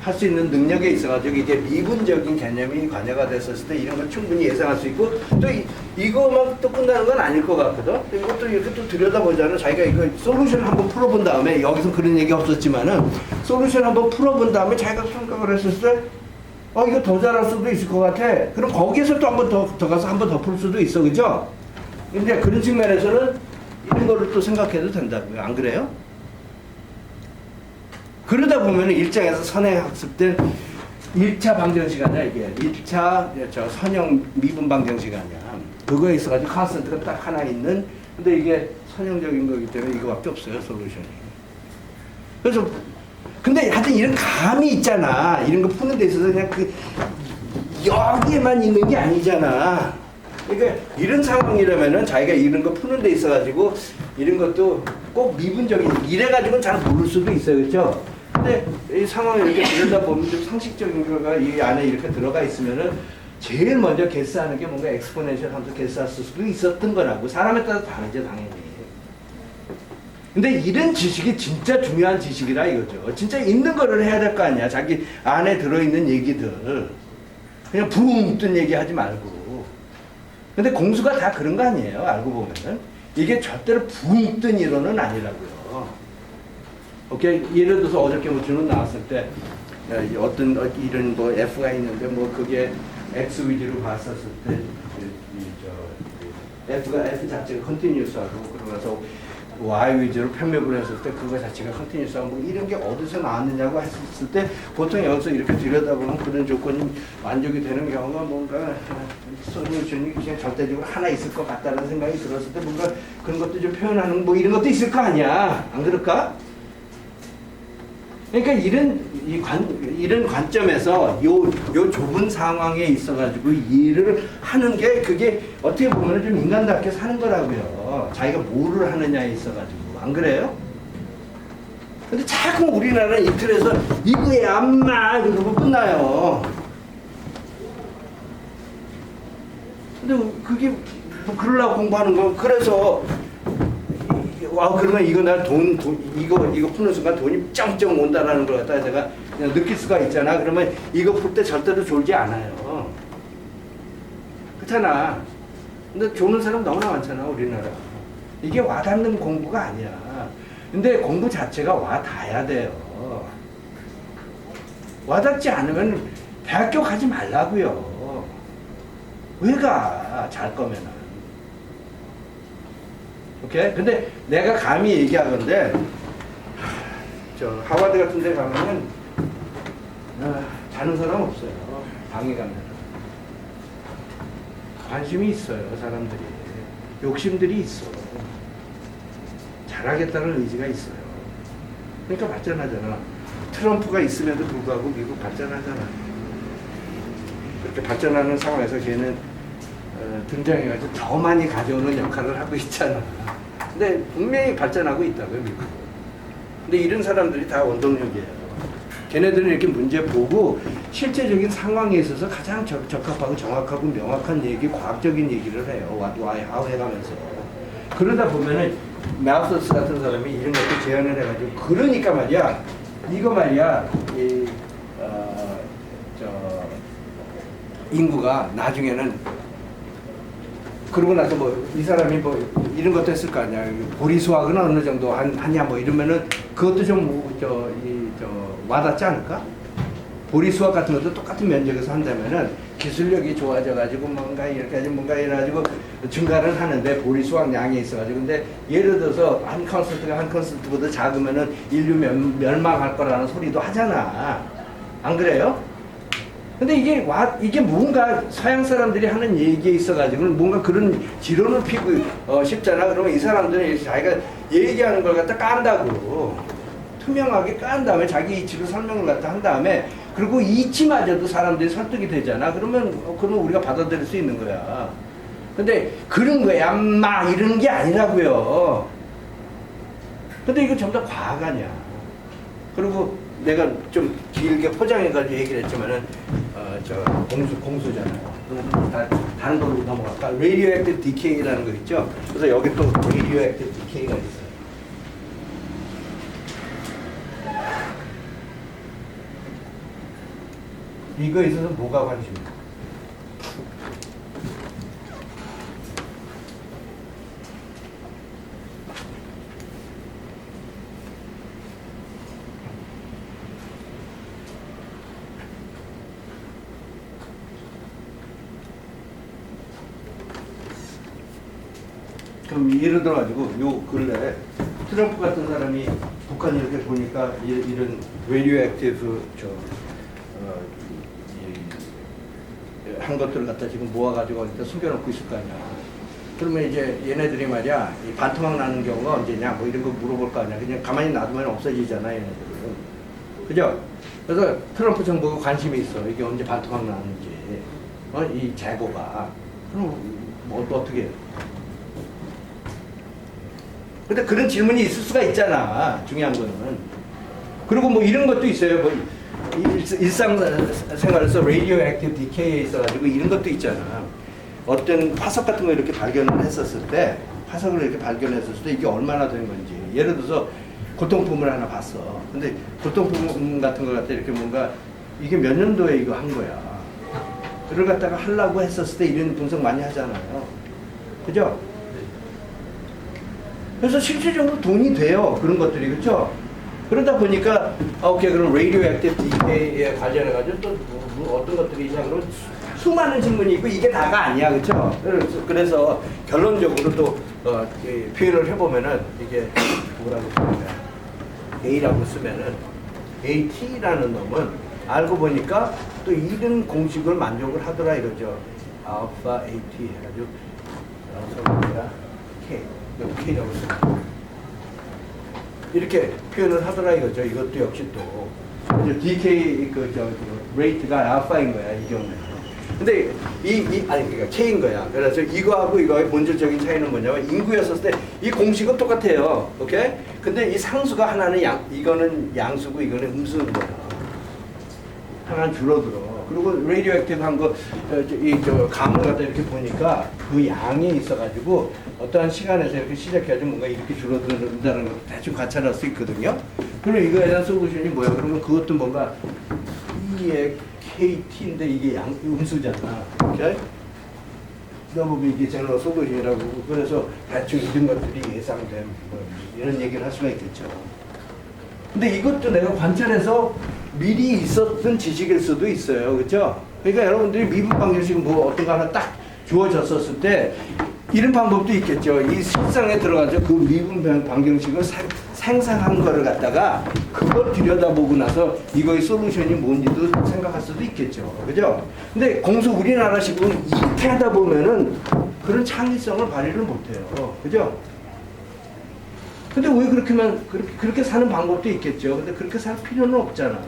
할 수 있는 능력에 있어가지고 이게 미분적인 개념이 관여가 됐었을 때 이런 걸 충분히 예상할 수 있고 또 이거만 또 끝나는 건 아닐 것 같거든. 또 이것도 이렇게 또 들여다보자면 자기가 이거 솔루션을 한번 풀어본 다음에 여기서 그런 얘기 없었지만은 솔루션 한번 풀어본 다음에 자기가 생각을 했을 때 이거 더 잘할 수도 있을 것 같아. 그럼 거기에서 또 한 번 더 가서 한 번 더 풀 수도 있어. 그죠? 근데 그런 측면에서는 이런 거를 또 생각해도 된다고요. 안 그래요? 그러다 보면 일장에서 선행학습 때 1차 방정식 아니야 이게. 1차 선형 미분 방정식 아니야. 그거에 있어가지고 컨스턴트가 딱 하나 있는 근데 이게 선형적인 거기 때문에 이거밖에 없어요. 솔루션이. 그래서 근데 하여튼 이런 감이 있잖아. 이런 거 푸는 데 있어서 그냥 여기에만 있는 게 아니잖아. 그러니까 이런 상황이라면은 자기가 이런 거 푸는 데 있어가지고 이런 것도 꼭 미분적인 이래가지고는 잘 모를 수도 있어요. 그렇죠? 근데 이 상황을 이렇게 들여다보면 좀 상식적인 거가 이 안에 이렇게 들어가 있으면은 제일 먼저 개수하는 게 뭔가 엑스포넨셜 함수 개수할 수도 있었던 거라고. 사람에 따라 다르죠 당연히. 근데 이런 지식이 진짜 중요한 지식이라 이거죠. 진짜 있는 거를 해야 될 거 아니야. 자기 안에 들어있는 얘기들. 그냥 붕 뜬 얘기 하지 말고. 근데 공수가 다 그런 거 아니에요. 알고 보면은. 이게 절대로 붕 뜬 이론은 아니라고요. 오케이? 예를 들어서 어저께 뭐 준원 나왔을 때 어떤 이런 뭐 F가 있는데 뭐 그게 X 위주로 봤었을 때 F 자체가 컨티뉴스하고 그러면서 Y 위주로 편맵을 했을 때 그거 자체가 컨티뉴스하고 뭐 이런 게 어디서 나왔느냐고 했을 때 보통 여기서 이렇게 들여다보면 그런 조건이 만족이 되는 경우가 뭔가 솔루션이 그냥 절대적으로 하나 있을 것 같다는 생각이 들었을 때 뭔가 그런 것도 좀 표현하는 뭐 이런 것도 있을 거 아니야. 안 그럴까? 그러니까 이런 관점에서 요 좁은 상황에 있어가지고 일을 하는 게 그게 어떻게 보면 좀 인간답게 사는 거라고요. 자기가 뭐를 하느냐에 있어가지고. 안 그래요? 근데 자꾸 우리나라는 이 틀에서 이거에 안마 이러고 끝나요. 근데 그게 뭐 그러려고 공부하는 거. 그래서 그러면 이거 나 이거 푸는 순간 돈이 짱짱 온다라는 걸 갖다가 내가 그냥 느낄 수가 있잖아. 그러면 이거 풀 때 절대로 졸지 않아요. 그렇잖아. 근데 조는 사람 너무나 많잖아, 우리나라. 이게 와닿는 공부가 아니야. 근데 공부 자체가 와닿아야 돼요. 와닿지 않으면 대학교 가지 말라고요. 왜 가? 잘 거면은. 오케이? 근데 내가 감히 얘기하건데 저 하버드 같은 데 가면은 자는 사람 없어요. 방에 가면 관심이 있어요. 사람들이 욕심들이 있어. 잘하겠다는 의지가 있어요. 그러니까 발전하잖아. 트럼프가 있음에도 불구하고 미국 발전하잖아. 그렇게 발전하는 상황에서 걔는 등장해가지고 더 많이 가져오는 역할을 하고 있잖아. 근데 분명히 발전하고 있다고요, 미국은. 근데 이런 사람들이 다 원동력이에요. 걔네들은 이렇게 문제 보고 실제적인 상황에 있어서 가장 적합하고 정확하고 명확한 얘기, 과학적인 얘기를 해요. What, why, how 해가면서. 그러다 보면은 마우스스 같은 사람이 이런 것도 제안을 해가지고 그러니까 말이야, 이거 말이야, 인구가 나중에는 그러고 나서 뭐 이 사람이 뭐 이런 것도 했을 거 아니야. 보리 수학은 어느 정도 하냐 뭐 이러면은 그것도 좀 와닿지 않을까? 보리 수학 같은 것도 똑같은 면적에서 한다면은 기술력이 좋아져가지고 뭔가 이렇게 하지 뭔가 이래가지고 증가를 하는데 보리 수학 양이 있어가지고 근데 예를 들어서 한 컨설트보다 작으면은 인류 멸망할 거라는 소리도 하잖아. 안 그래요? 근데 이게 뭔가 서양 사람들이 하는 얘기에 있어가지고 뭔가 그런 지론을 피고 싶잖아. 그러면 이 사람들은 자기가 얘기하는 걸 갖다 깐다고. 투명하게 깐 다음에 자기 이치로 설명을 갖다 한 다음에 그리고 이치마저도 사람들이 설득이 되잖아. 그러면 우리가 받아들일 수 있는 거야. 근데 그런 거야. 막 이러는 게 아니라고요. 근데 이거 전부 다 과학 아니야. 그리고 내가 좀 길게 포장해가지고 얘기를 했지만은 공수잖아요. 다른 걸로 넘어갈까? Radioactive Decay라는 거 있죠. 그래서 여기 또 Radioactive Decay가 있어요. 이거에 있어서 뭐가 관심이야? 그럼 예를 들어가지고 요 근래 트럼프 같은 사람이 북한 이렇게 보니까 이런 radioactive 한 것들을 갖다 지금 모아가지고 어디다 숨겨놓고 있을 거 아니야. 그러면 이제 얘네들이 말이야 이 반토막 나는 경우가 언제냐 뭐 이런 거 물어볼 거 아니야. 그냥 가만히 놔두면 없어지잖아 얘네들은. 그죠? 그래서 트럼프 정부가 관심이 있어. 이게 언제 반토막 나는지. 이 재고가. 그럼 뭐 어떻게 해요? 근데 그런 질문이 있을 수가 있잖아. 중요한 거는. 그리고 뭐 이런 것도 있어요. 뭐 일상생활에서 radioactive decay에 있어가지고 이런 것도 있잖아. 어떤 화석 같은 거 이렇게 발견을 했었을 때, 화석을 이렇게 발견했었을 때 이게 얼마나 된 건지. 예를 들어서 고통품을 하나 봤어. 근데 고통품 같은 거 갖다 이렇게 뭔가 이게 몇 년도에 이거 한 거야. 그걸 갖다가 하려고 했었을 때 이런 분석 많이 하잖아요. 그죠? 그래서 실질적으로 돈이 돼요. 그런 것들이. 그렇죠? 그러다 보니까 오케이 그럼 radioactive decay에 관련해가지고 또 뭐 어떤 것들이 있냐 그러면 수많은 질문이 있고 이게 다가 아니야, 그렇죠? 그래서 결론적으로 또 표현을 해보면은 이게 뭐라고 쓰면 A라고 쓰면은 AT라는 놈은 알고 보니까 또 이런 공식을 만족을 하더라 이거죠. 알파 AT 해가지고 뭐야 K, K라고 쓰면 이렇게 표현을 하더라 이거죠. 이것도 역시 또 DK 레이트가 알파인 거야 이 경우는. 근데 아니 그러니까 K인 거야. 그래서 이거하고 이거의 본질적인 차이는 뭐냐면 인구였을 때 이 공식은 똑같아요. 오케이? 근데 이 상수가 하나는 이거는 양수고 이거는 음수인 거야. 하나는 줄어들어. 그리고 레디오 액티브한 거 감을 갖다 이렇게 보니까 그 양이 있어가지고 어떠한 시간에서 이렇게 시작해가지고 뭔가 이렇게 줄어든다는 걸 대충 관찰할 수 있거든요. 그럼 이거에 대한 솔루션이 뭐야? 그러면 그것도 뭔가 E의 KT인데 이게 음수잖아. 오케이? 그러면 이게 제너럴 솔루션이라고 그래서 대충 이런 것들이 예상된 뭐 이런 얘기를 할 수가 있겠죠. 근데 이것도 내가 관찰해서 미리 있었던 지식일 수도 있어요. 그렇죠? 그러니까 여러분들이 미분 방정식 뭐 어떤 거 하나 딱 주어졌었을 때 이런 방법도 있겠죠. 이 실상에 들어가서 그 미분 방정식을 생성한 거를 갖다가 그걸 들여다보고 나서 이거의 솔루션이 뭔지도 생각할 수도 있겠죠. 그죠? 근데 공수 우리나라식으로 이렇게 하다 보면은 그런 창의성을 발휘를 못해요. 그죠? 근데 왜 그렇게 사는 방법도 있겠죠. 근데 그렇게 살 필요는 없잖아.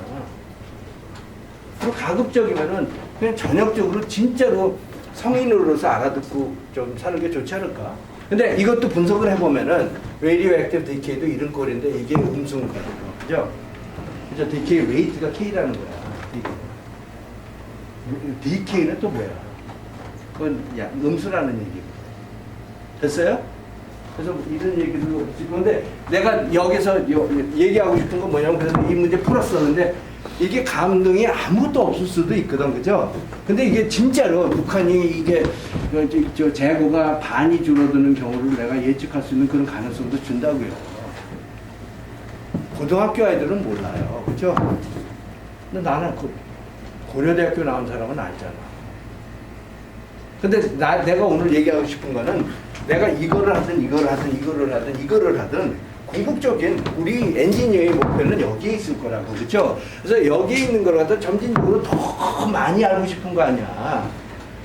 그리고 가급적이면은 그냥 전역적으로 진짜로 성인으로서 알아듣고 좀 사는 게 좋지 않을까? 근데 이것도 분석을 해보면은 레디오 액티브 디케이도 이런 꼴인데 이게 음수인 거예요. 그죠? 그죠? 디케이 레이트가 K라는 거야. 디케이는 또 뭐야? 그건 음수라는 얘기고. 됐어요? 그래서 이런 얘기도 근데 내가 여기서 얘기하고 싶은 건 뭐냐면 그래서 이 문제 풀었었는데 이게 감동이 아무것도 없을 수도 있거든, 그죠? 근데 이게 진짜로 북한이 이게 재고가 반이 줄어드는 경우를 내가 예측할 수 있는 그런 가능성도 준다고요. 고등학교 아이들은 몰라요, 그죠? 근데 나는 고려대학교 나온 사람은 알잖아. 근데 내가 오늘 얘기하고 싶은 거는 내가 이거를 하든 궁극적인 우리 엔지니어의 목표는 여기에 있을 거라고, 그렇죠? 그래서 여기에 있는 걸 갖다 점진적으로 더 많이 알고 싶은 거 아니야.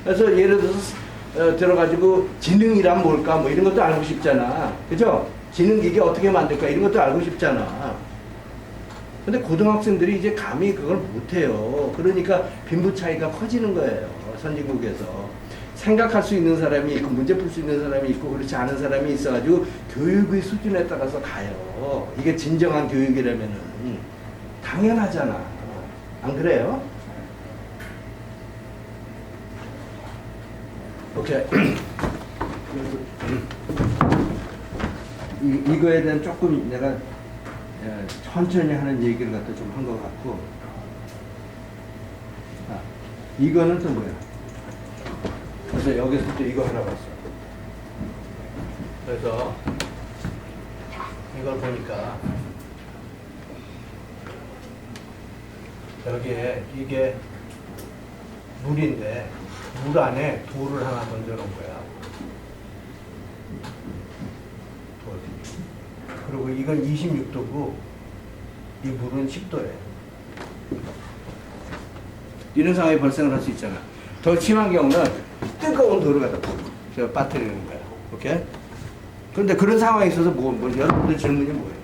그래서 예를 들어서 들어가지고 지능이란 뭘까 뭐 이런 것도 알고 싶잖아, 그렇죠? 지능기기 어떻게 만들까 이런 것도 알고 싶잖아. 근데 고등학생들이 이제 감히 그걸 못해요. 그러니까 빈부 차이가 커지는 거예요, 선진국에서. 생각할 수 있는 사람이 있고 문제 풀 수 있는 사람이 있고 그렇지 않은 사람이 있어가지고 교육의 수준에 따라서 가요. 이게 진정한 교육이라면은 당연하잖아. 안 그래요? 오케이. 이거에 대한 조금 내가 천천히 하는 얘기를 갖다 좀 한 것 같고, 이거는 또 뭐야? 그래서 여기서 또 이거 하나 봤어. 그래서 이걸 보니까 여기에 이게 물인데 물 안에 돌을 하나 던져 놓은 거야. 돌. 그리고 이건 26도고 이 물은 10도예요. 이런 상황이 발생을 할 수 있잖아. 더 심한 경우는 뜨거운 돌을 갖다 푹 빠뜨리는 거야. 오케이? 그런데 그런 상황에 있어서 여러분들 질문이 뭐예요?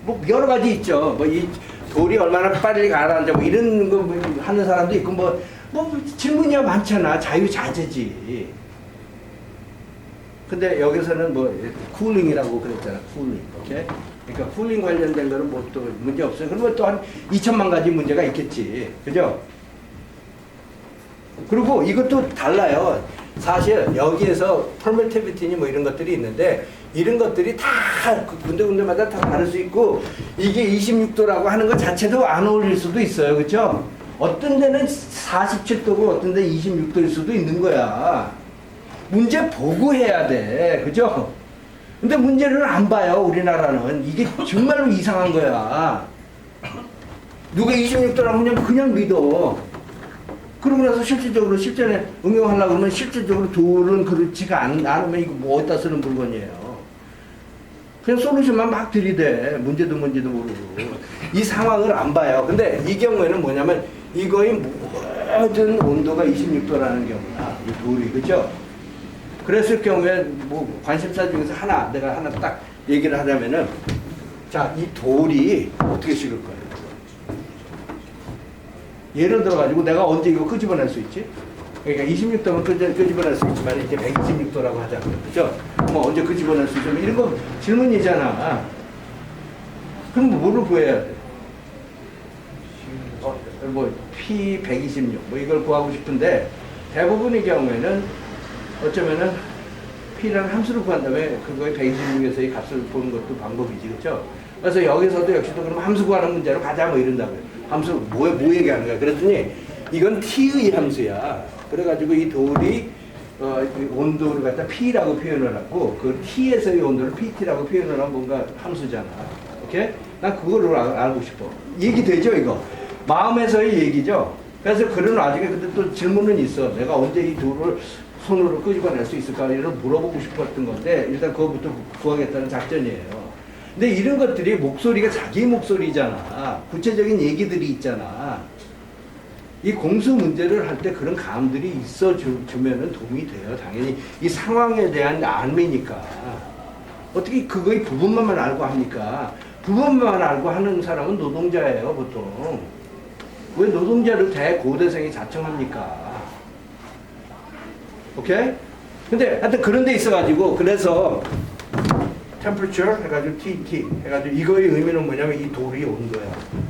뭐 여러 가지 있죠. 뭐 이 돌이 얼마나 빨리 가라앉아 뭐 이런 거 하는 사람도 있고 뭐 질문이 많잖아. 자유자재지. 근데 여기서는 뭐 쿨링이라고 그랬잖아. 쿨링. 오케이? 그러니까 쿨링 관련된 거는 뭐 또 문제 없어요. 그러면 또 한 2천만 가지 문제가 있겠지. 그죠? 그리고 이것도 달라요. 사실 여기에서 permittivity니 뭐 이런 것들이 있는데 이런 것들이 다 군데군데마다 다 다를 수 있고 이게 26도라고 하는 것 자체도 안 어울릴 수도 있어요. 그렇죠? 어떤 데는 47도고 어떤 데는 26도일 수도 있는 거야. 문제 보고 해야 돼. 그죠? 근데 문제를 안 봐요. 우리나라는. 이게 정말로 이상한 거야. 누가 26도라고 그냥 믿어. 그러고 나서 실질적으로 실전에 응용하려고 그러면 실질적으로 돌은 그렇지가 않으면 이거 뭐 어디다 쓰는 물건이에요. 그냥 솔루션만 막 들이대. 문제도 모르고. 이 상황을 안 봐요. 근데 이 경우에는 뭐냐면 이거의 모든 온도가 26도라는 경우야. 이 돌이. 그죠? 그랬을 경우에 뭐 관심사 중에서 내가 하나 딱 얘기를 하자면은 자, 이 돌이 어떻게 식을 거예요? 예를 들어가지고 내가 언제 이거 끄집어낼 수 있지? 그러니까 26도면 끄집어낼 수 있지만 이제 126도라고 하자고요. 그죠? 뭐 언제 끄집어낼 수 있어? 이런 거 질문이잖아. 그럼 뭐를 구해야 돼? 뭐 P126 뭐 이걸 구하고 싶은데 대부분의 경우에는 어쩌면은 P라는 함수를 구한 다음에 그거의 126에서의 값을 보는 것도 방법이지. 그렇죠? 그래서 여기서도 역시도 그럼 함수 구하는 문제로 가자 뭐 이런다고요. 함수 뭐 얘기하는 거야? 그랬더니 이건 T의 함수야. 그래가지고 이 돌이 온도를 갖다 P라고 표현을 하고 그 T에서의 온도를 PT라고 표현을 하면 뭔가 함수잖아. 오케이? 난 그거를 알고 싶어. 얘기되죠 이거? 마음에서의 얘기죠? 그래서 그런 와중에 근데 또 질문은 있어. 내가 언제 이 돌을 손으로 끄집어낼 수 있을까? 이런 물어보고 싶었던 건데 일단 그거부터 구하겠다는 작전이에요. 근데 이런 것들이 목소리가 자기 목소리잖아. 구체적인 얘기들이 있잖아. 이 공수 문제를 할 때 그런 감들이 있어 주면은 도움이 돼요. 당연히 이 상황에 대한 암이니까. 어떻게 그거의 부분만 알고 합니까? 부분만 알고 하는 사람은 노동자예요, 보통. 왜 노동자를 대고대생이 자청합니까? 오케이? 근데 하여튼 그런 데 있어가지고 그래서 temperature 해가지고 TT 해가지고 이거의 의미는 뭐냐면 이 돌이 온도야.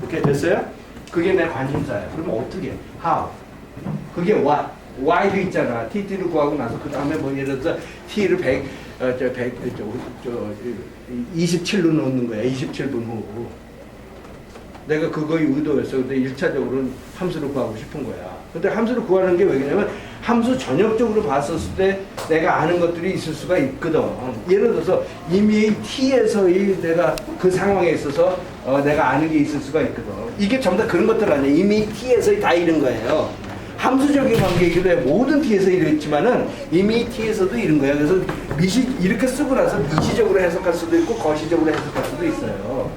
오케이 됐어요? 그게 내 관심사야. 그러면 어떻게? How? 그게 what? Why도 있잖아. TT를 구하고 나서 그 다음에 뭐 예를 들어서 T를 27로 넣는 거야. 27분 후. 내가 그거의 의도였어. 근데 1차적으로는 함수를 구하고 싶은 거야. 근데 함수를 구하는 게 왜냐면 함수 전역적으로 봤었을 때 내가 아는 것들이 있을 수가 있거든. 예를 들어서 이미 T에서의 내가 그 상황에 있어서 내가 아는 게 있을 수가 있거든. 이게 전부 다 그런 것들 아니에요. 이미 T에서의 다 이런 거예요. 함수적인 관계이기도 해. 모든 T에서 이랬지만은 이미 T에서도 이런 거예요. 그래서 이렇게 쓰고 나서 미시적으로 해석할 수도 있고 거시적으로 해석할 수도 있어요.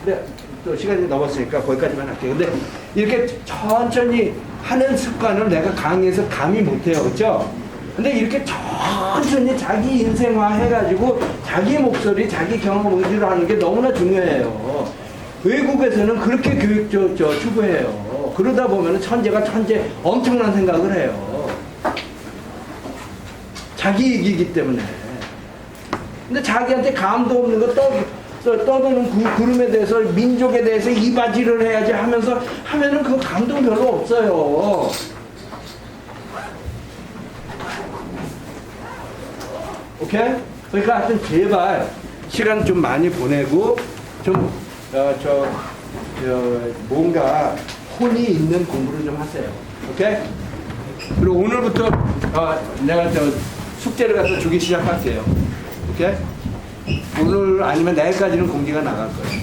근데 또 시간이 넘었으니까 거기까지만 할게요. 근데 이렇게 천천히 하는 습관을 내가 강의해서 감히 못해요. 그렇죠? 근데 이렇게 천천히 자기 인생화 해가지고 자기 목소리, 자기 경험 의지로 하는 게 너무나 중요해요. 외국에서는 그렇게 교육 추구해요. 그러다 보면 천재가 엄청난 생각을 해요. 자기 얘기이기 때문에. 근데 자기한테 감도 없는 거 떠도는 구름에 대해서 민족에 대해서 이바지를 해야지 하면은 그 감동 별로 없어요. 오케이? 그러니까 하여튼 제발 시간 좀 많이 보내고 좀 뭔가 혼이 있는 공부를 좀 하세요. 오케이? 그리고 오늘부터 내가 숙제를 갖다 주기 시작할게요. 오케이? 오늘 아니면 내일까지는 공지가 나갈 거예요.